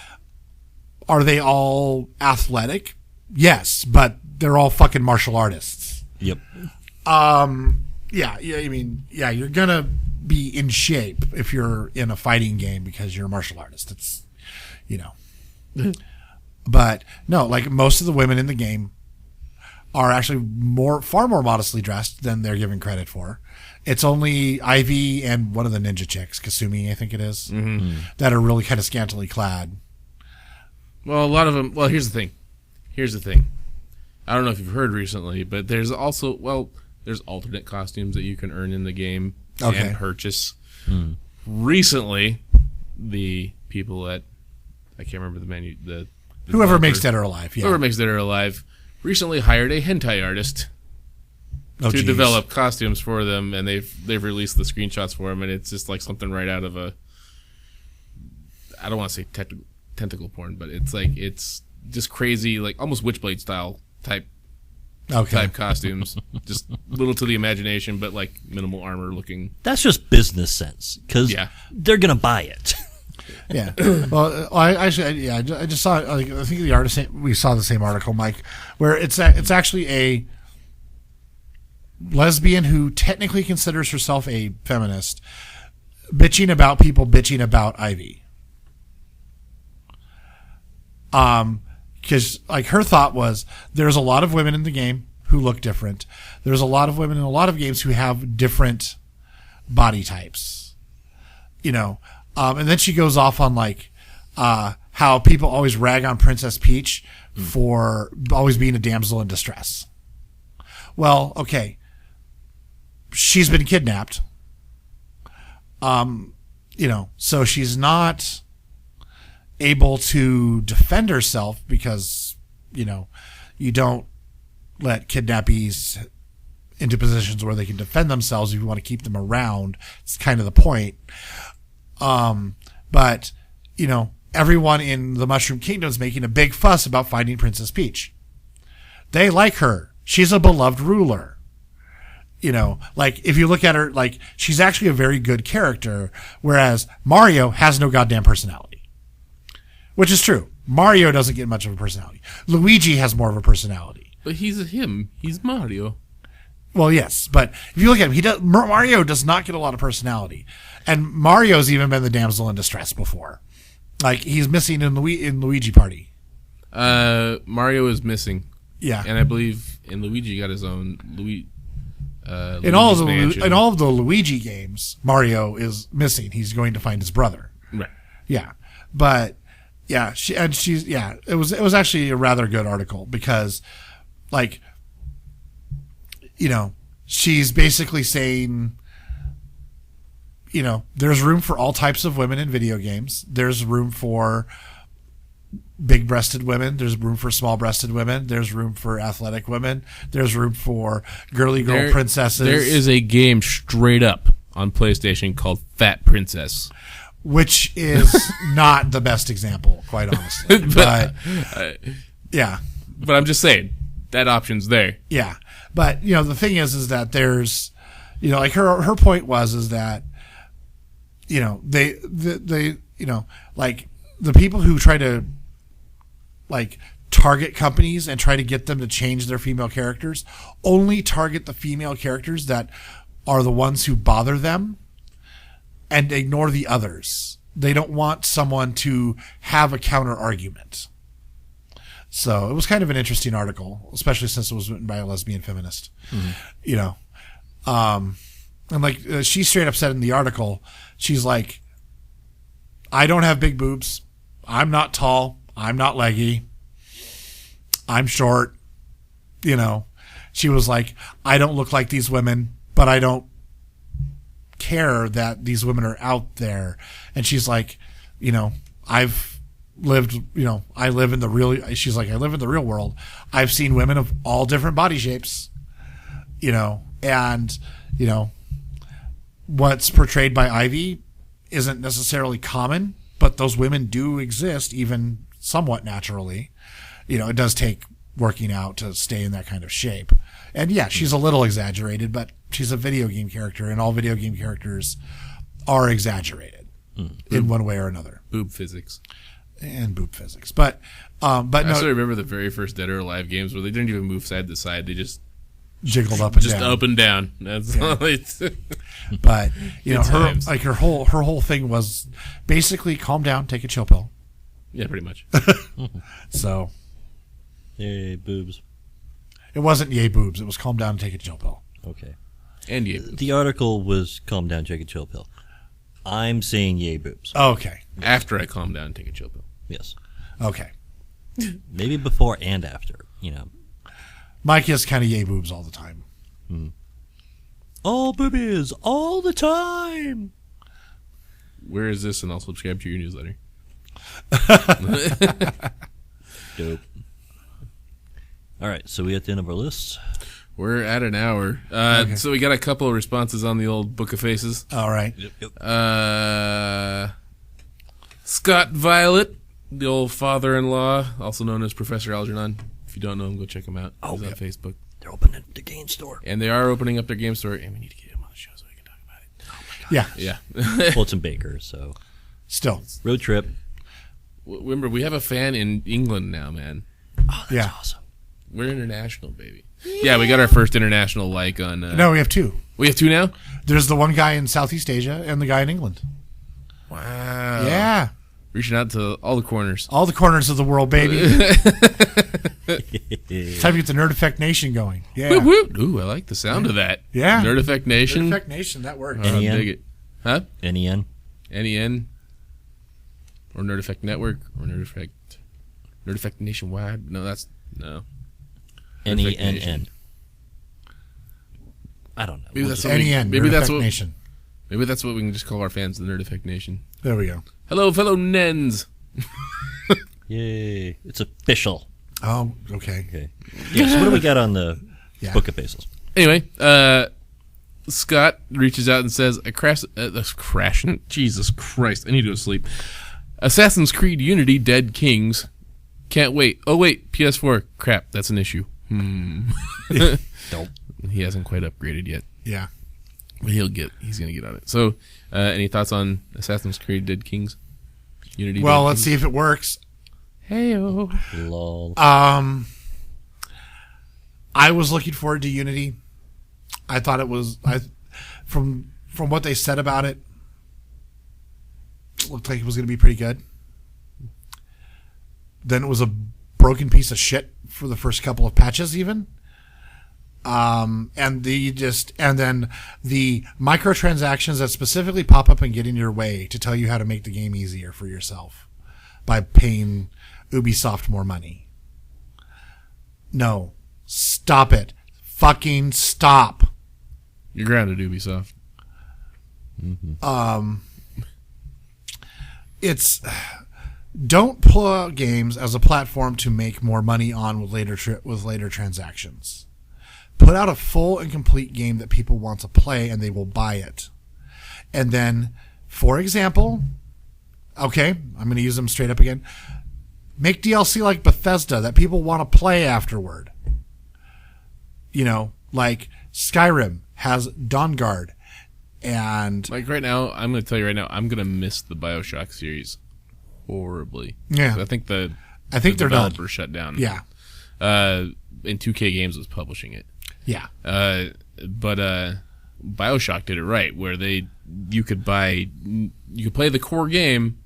they all athletic? Yes, but they're all fucking martial artists. Yep. Yeah, I mean, yeah, you're going to be in shape if you're in a fighting game because you're a martial artist. It's, But no, like most of the women in the game are actually far more modestly dressed than they're given credit for. It's only Ivy and one of the ninja chicks, Kasumi, I think it is, that are really kind of scantily clad. Well, a lot of them. Well, here's the thing. I don't know if you've heard recently, but there's also there's alternate costumes that you can earn in the game and purchase. Recently, the people at I can't remember the whoever makes Dead or Alive, yeah. Whoever makes Dead or Alive recently hired a hentai artist to develop costumes for them, and they've released the screenshots for them, and it's just like something right out of a. I don't want to say tentacle porn, but it's just crazy, like almost Witchblade style type costumes. Just little to the imagination, but like minimal armor looking. That's just business sense because they're gonna buy it. Yeah. Well, I just saw. I think the artist. We saw the same article, Mike, where it's actually a lesbian who technically considers herself a feminist, bitching about people bitching about Ivy. Because like her thought was, there's a lot of women in the game who look different. There's a lot of women in a lot of games who have different body types. And then she goes off on like how people always rag on Princess Peach for always being a damsel in distress. Well, okay, she's been kidnapped. So she's not able to defend herself because, you don't let kidnappees into positions where they can defend themselves if you want to keep them around. It's kind of the point. But, everyone in the Mushroom Kingdom is making a big fuss about finding Princess Peach. They like her. She's a beloved ruler. Like if you look at her, like she's actually a very good character, whereas Mario has no goddamn personality. Which is true. Mario doesn't get much of a personality. Luigi has more of a personality. But he's He's Mario. Well, yes, but if you look at him, Mario does not get a lot of personality, and Mario's even been the damsel in distress before. Like he's missing in Luigi Party. Mario is missing. Yeah, and I believe in Luigi got his own in all of the Luigi games, Mario is missing. He's going to find his brother. Right. Yeah, but yeah, it was actually a rather good article because, like, she's basically saying, there's room for all types of women in video games. There's room for big-breasted women. There's room for small-breasted women. There's room for athletic women. There's room for girly girl princesses. There is a game straight up on PlayStation called Fat Princess, which is not the best example, quite honestly. But yeah. But I'm just saying, that option's there. Yeah, but the thing is that there's, like her point is that, they like the people who try to like target companies and try to get them to change their female characters only target the female characters that are the ones who bother them and ignore the others. They don't want someone to have a counter argument. So it was kind of an interesting article, especially since it was written by a lesbian feminist. Mm-hmm. And like she straight up said in the article, she's like, I don't have big boobs. I'm not tall. I'm not leggy. I'm short. She was like, I don't look like these women, but I don't care that these women are out there. And she's like, I've lived, I live in the real, she's like, I live in the real world. I've seen women of all different body shapes, and, what's portrayed by Ivy isn't necessarily common, but those women do exist even somewhat naturally. It does take working out to stay in that kind of shape. And yeah, she's a little exaggerated, but she's a video game character, and all video game characters are exaggerated in one way or another. Boob physics. And boob physics. But I still remember the very first Dead or Alive games where they didn't even move side to side. They just jiggled up and down. Just up and down. That's all it's. But, her whole thing was basically calm down, take a chill pill. Yeah, pretty much. So. Yay, boobs. It wasn't yay boobs. It was calm down and take a chill pill. Okay. And yay boobs. The article was calm down, take a chill pill. I'm saying yay boobs. Okay. After I calm down and take a chill pill. Yes. Okay. Maybe before and after, Mike is kind of yay boobs all the time. All boobies, all the time. Where is this? And I'll subscribe to your newsletter. Dope. All right, so we at the end of our list. We're at an hour. Okay. So we got a couple of responses on the old Book of Faces. All right. Yep. Scott Violet, the old father-in-law, also known as Professor Algernon. If you don't know him, go check him out. He's on Facebook. They're opening the game store. And they are opening up their game store, and we need to get him on the show so we can talk about it. Oh my God. Yeah. Yeah. Well, it's in Baker, so. Still. Road trip. Remember, we have a fan in England now, man. Oh, that's awesome. We're international, baby. Yeah, we got our first international like on... No, we have two. We have two now? There's the one guy in Southeast Asia and the guy in England. Wow. Yeah. Reaching out to all the corners. All the corners of the world, baby. It's time to get the Nerd Effect Nation going. Yeah. Whoop, whoop. Ooh, I like the sound of that. Yeah. Nerd Effect Nation. Nerd Effect Nation, that works. I NEN? dig it. Huh? NEN? NEN? Or Nerd Effect Network? Or Nerd Effect Nationwide? No, that's... No. NENN. I don't know. Maybe that's NEN, maybe Nerd that's Effect what Nation. Maybe that's what we can just call our fans, the Nerd Effect Nation. There we go. Hello, fellow Nens. Yay. It's official. Oh, okay. Okay. Yeah, so what do we got on the Yeah. Book of Faces? Anyway, Scott reaches out and says, Jesus Christ, I need to go to sleep. Assassin's Creed Unity Dead Kings. Can't wait. Oh, wait, PS4. Crap, that's an issue. Nope. He hasn't quite upgraded yet. Yeah. But he's going to get on it. So, any thoughts on Assassin's Creed Dead Kings? Unity Well, Dead let's see if it works. Hey-oh. Lol. I was looking forward to Unity. I thought it was from what they said about it, looked like it was going to be pretty good. Then it was a broken piece of shit for the first couple of patches, even. And then the microtransactions that specifically pop up and get in your way to tell you how to make the game easier for yourself by paying Ubisoft more money. No. Stop it. Fucking stop. You're grounded, Ubisoft. Mm-hmm. It's don't pull games as a platform to make more money on with later transactions. Put out a full and complete game that people want to play and they will buy it. And then, for example, okay, I'm going to use them straight up again. Make DLC like Bethesda that people want to play afterward. like Skyrim has Dawnguard, and Like right now, I'm going to tell you right now, I'm going to miss the BioShock series horribly. Yeah. I think they're done. developer shut down. Yeah, And 2K Games was publishing it. yeah, But BioShock did it right, where you could play the core game,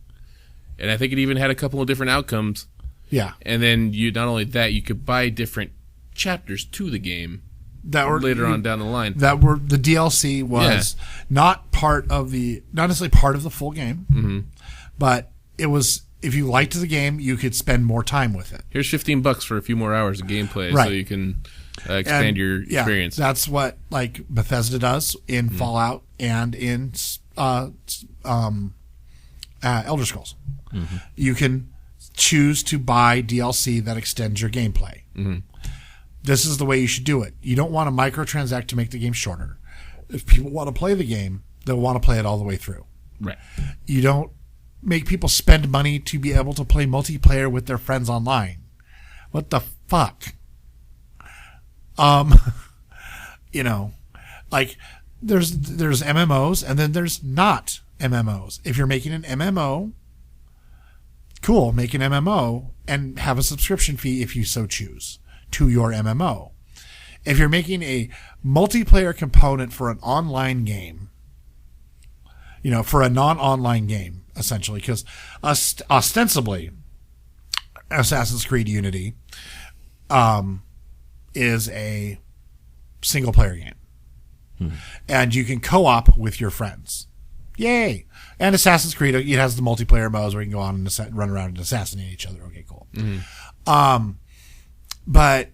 and I think it even had a couple of different outcomes. yeah. And then not only that, you could buy different chapters to the game That were later on down the line. That were the DLC was not necessarily part of the full game, but it was. If you liked the game, you could spend more time with it. Here's $15 for a few more hours of gameplay, Right. so you can expand your experience. That's what like Bethesda does in Fallout and in Elder Scrolls. You can choose to buy DLC that extends your gameplay. This is the way you should do it. You don't want to microtransact to make the game shorter. If people want to play the game, they'll want to play it all the way through. Right. You don't make people spend money to be able to play multiplayer with their friends online. What the fuck? Like there's MMOs and then there's not MMOs. If you're making an MMO, cool, make an MMO and have a subscription fee if you so choose to your MMO. If you're making a multiplayer component for an online game, for a non-online game, essentially, because ostensibly Assassin's Creed Unity is a single-player game. And you can co-op with your friends. Yay! And Assassin's Creed, it has the multiplayer modes where you can go on and run around and assassinate each other. Okay, cool. But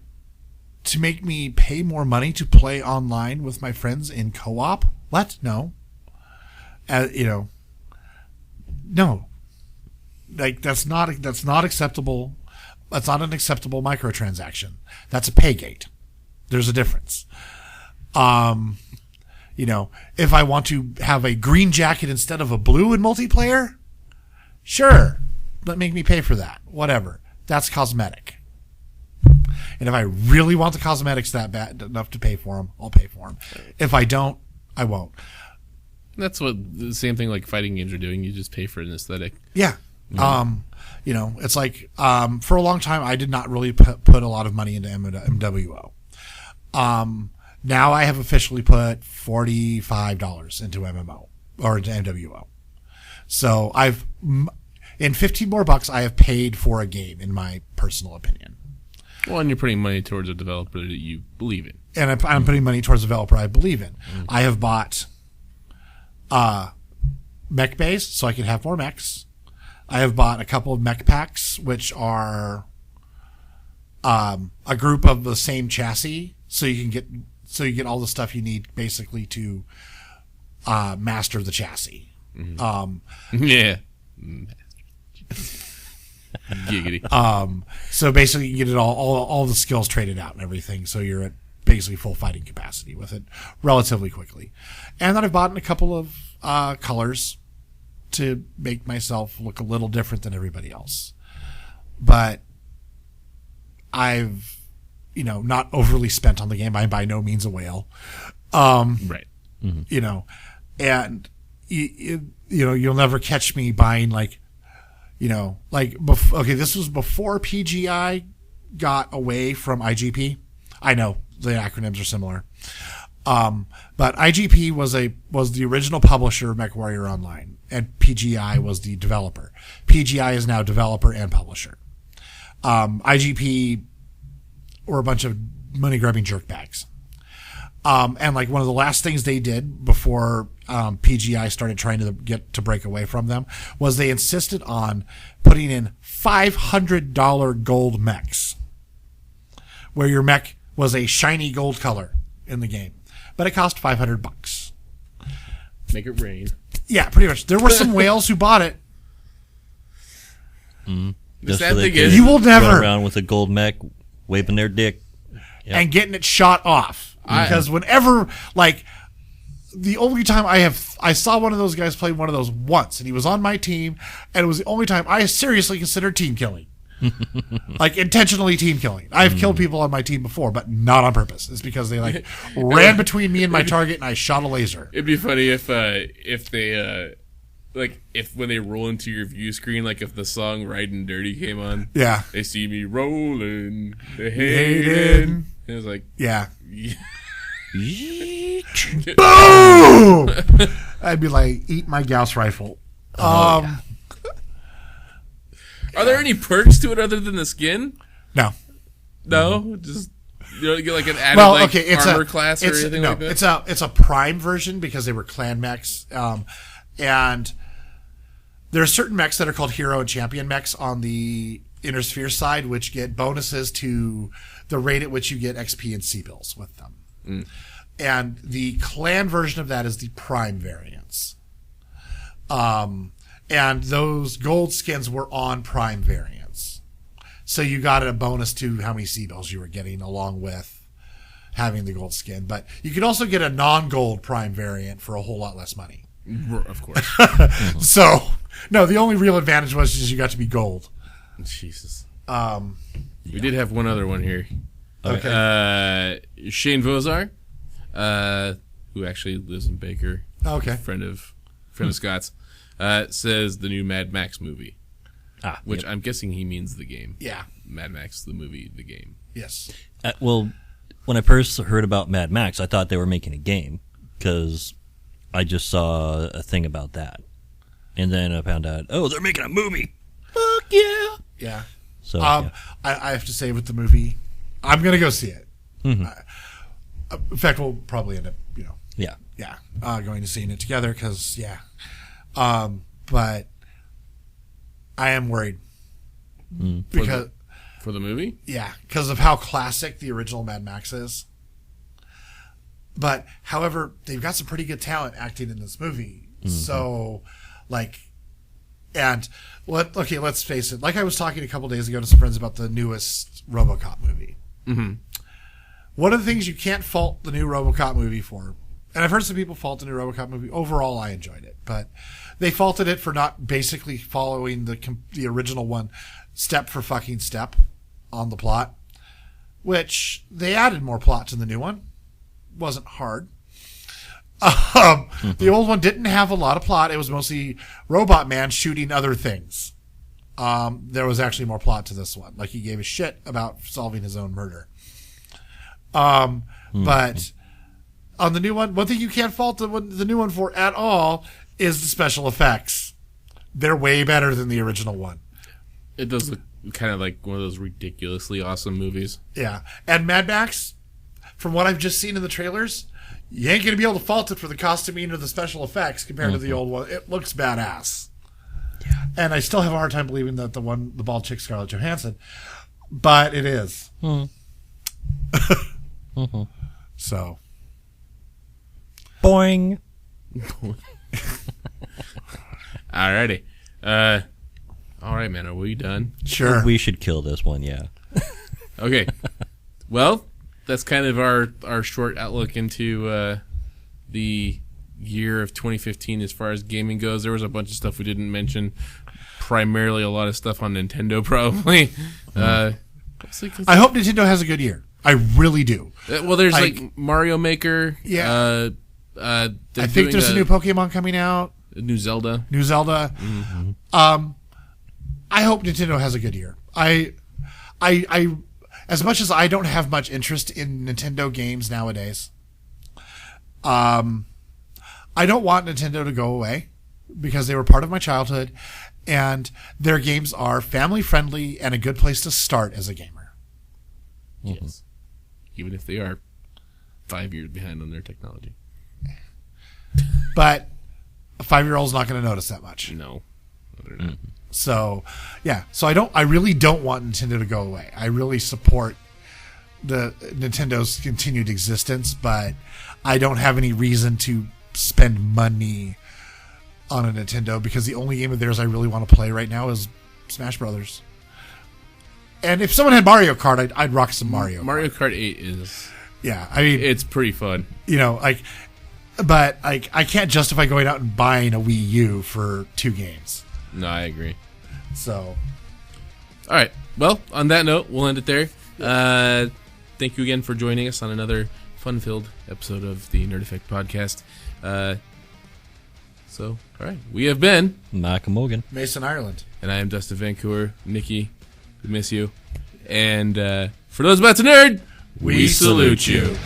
to make me pay more money to play online with my friends in co-op? What? No. No. Like that's not acceptable. That's not an acceptable microtransaction. That's a pay gate. There's a difference. If I want to have a green jacket instead of a blue in multiplayer, sure, but make me pay for that. Whatever. That's cosmetic. And if I really want the cosmetics that bad enough to pay for them, I'll pay for them. If I don't, I won't. That's what the same thing like fighting games are doing. You just pay for an aesthetic. Yeah. It's like for a long time I did not really put a lot of money into MWO. Now I have officially put $45 into MMO or into MWO. So in 15 more bucks I have paid for a game, in my personal opinion. Well, and you're putting money towards a developer that you believe in. And I'm putting money towards a developer I believe in. I have bought mech bays so I can have more mechs. I have bought a couple of mech packs, which are a group of the same chassis, so you get all the stuff you need basically to master the chassis. Yeah. Giggity. So basically you get it all the skills traded out and everything, so you're at basically full fighting capacity with it relatively quickly. And then I've bought a couple of colors to make myself look a little different than everybody else. But I've, not overly spent on the game. I'm by no means a whale. Right. And you'll never catch me buying this was before PGI got away from IGP. I know the acronyms are similar. But IGP was the original publisher of MechWarrior Online, and PGI was the developer. PGI is now developer and publisher. IGP were a bunch of money-grabbing jerkbags. And one of the last things they did before PGI started trying to break away from them was they insisted on putting in $500 gold mechs, where your mech was a shiny gold color in the game, but it cost $500. Make it rain. Yeah, pretty much. There were some whales who bought it. The sad so they thing could is, You will never- run around with a gold mech, waving their dick. Yep. And getting it shot off. Because whenever, the only time I saw one of those guys play one of those once, and he was on my team, and it was the only time I seriously considered team killing. Like intentionally team killing. I've killed people on my team before, but not on purpose. It's because they like ran between me and my target, and I shot a laser. It'd be funny if they like if when they roll into your view screen, like if the song "Riding Dirty" came on, Yeah, they see me rolling, they hated. hated. It was like, yeah. Yeet. Boom! I'd be like, eat my Gauss rifle. are there any perks to it other than the skin? No. No, just you don't get like an added it's armor a class or anything like that. It's a prime version because they were clan mechs, and there are certain mechs that are called hero and champion mechs on the Inner Sphere side, which get bonuses to the rate at which you get XP and C-bills with them. And the clan version of that is the prime variants. And those gold skins were on prime variants. So you got a bonus to how many C-bills you were getting along with having the gold skin. But you could also get a non-gold prime variant for a whole lot less money. Of course. So, no, the only real advantage was just you got to be gold. Jesus. We did have one other one here. Okay. Shane Vozar, who actually lives in Baker. Okay. Friend of Scott's, says the new Mad Max movie. Which I'm guessing he means the game. Yeah. Mad Max, the movie, the game. Yes. Well, when I first heard about Mad Max, I thought they were making a game because I just saw a thing about that. And then I found out, they're making a movie. Fuck yeah. Yeah. So, I have to say with the movie, I'm going to go see it. Mm-hmm. In fact, we'll probably end up, yeah. going to seeing it together because, but I am worried because for the movie, because of how classic the original Mad Max is. But however, they've got some pretty good talent acting in this movie. Mm-hmm. So, let's face it. Like I was talking a couple days ago to some friends about the newest RoboCop movie. Mm-hmm. One of the things you can't fault the new RoboCop movie for, and I've heard some people fault the new RoboCop movie. Overall, I enjoyed it, but they faulted it for not basically following the original one step for fucking step on the plot, which they added more plot to the new one. Wasn't hard. The old one didn't have a lot of plot. It was mostly Robot Man shooting other things. There was actually more plot to this one. Like he gave a shit about solving his own murder. But on the new one thing you can't fault the new one for at all is the special effects. They're way better than the original one. It does look kind of like one of those ridiculously awesome movies. Yeah. And Mad Max, from what I've just seen in the trailers, you ain't going to be able to fault it for the costuming or the special effects compared to the old one. It looks badass. Yeah. And I still have a hard time believing that the bald chick Scarlett Johansson, but it is. So. Boing. Alrighty. All right, man. Are we done? Sure. We should kill this one, yeah. Okay. Well, that's kind of our short outlook into the year of 2015 as far as gaming goes. There was a bunch of stuff we didn't mention. Primarily a lot of stuff on Nintendo, probably. I hope Nintendo has a good year. I really do. Well, there's like Mario Maker. Yeah. I think there's a new Pokemon coming out. A new Zelda. Mm-hmm. I hope Nintendo has a good year. I as much as I don't have much interest in Nintendo games nowadays, I don't want Nintendo to go away because they were part of my childhood, and their games are family friendly and a good place to start as a gamer. Yes. Even if they are 5 years behind on their technology. But a 5-year-old's not going to notice that much. No, they're not. So, yeah. So I really don't want Nintendo to go away. I really support the Nintendo's continued existence, but I don't have any reason to spend money on a Nintendo because the only game of theirs I really want to play right now is Smash Brothers. And if someone had Mario Kart, I'd rock some Mario. Mario Kart 8 is... Yeah, I mean... It's pretty fun. But I can't justify going out and buying a Wii U for 2 games. No, I agree. So... All right. Well, on that note, we'll end it there. Thank you again for joining us on another fun-filled episode of the Nerd Effect podcast. All right. We have been Malcolm Morgan. Mason, Ireland. And I am Dustin Vancouver. Nikki, we miss you. And for those about to nerd, we salute you.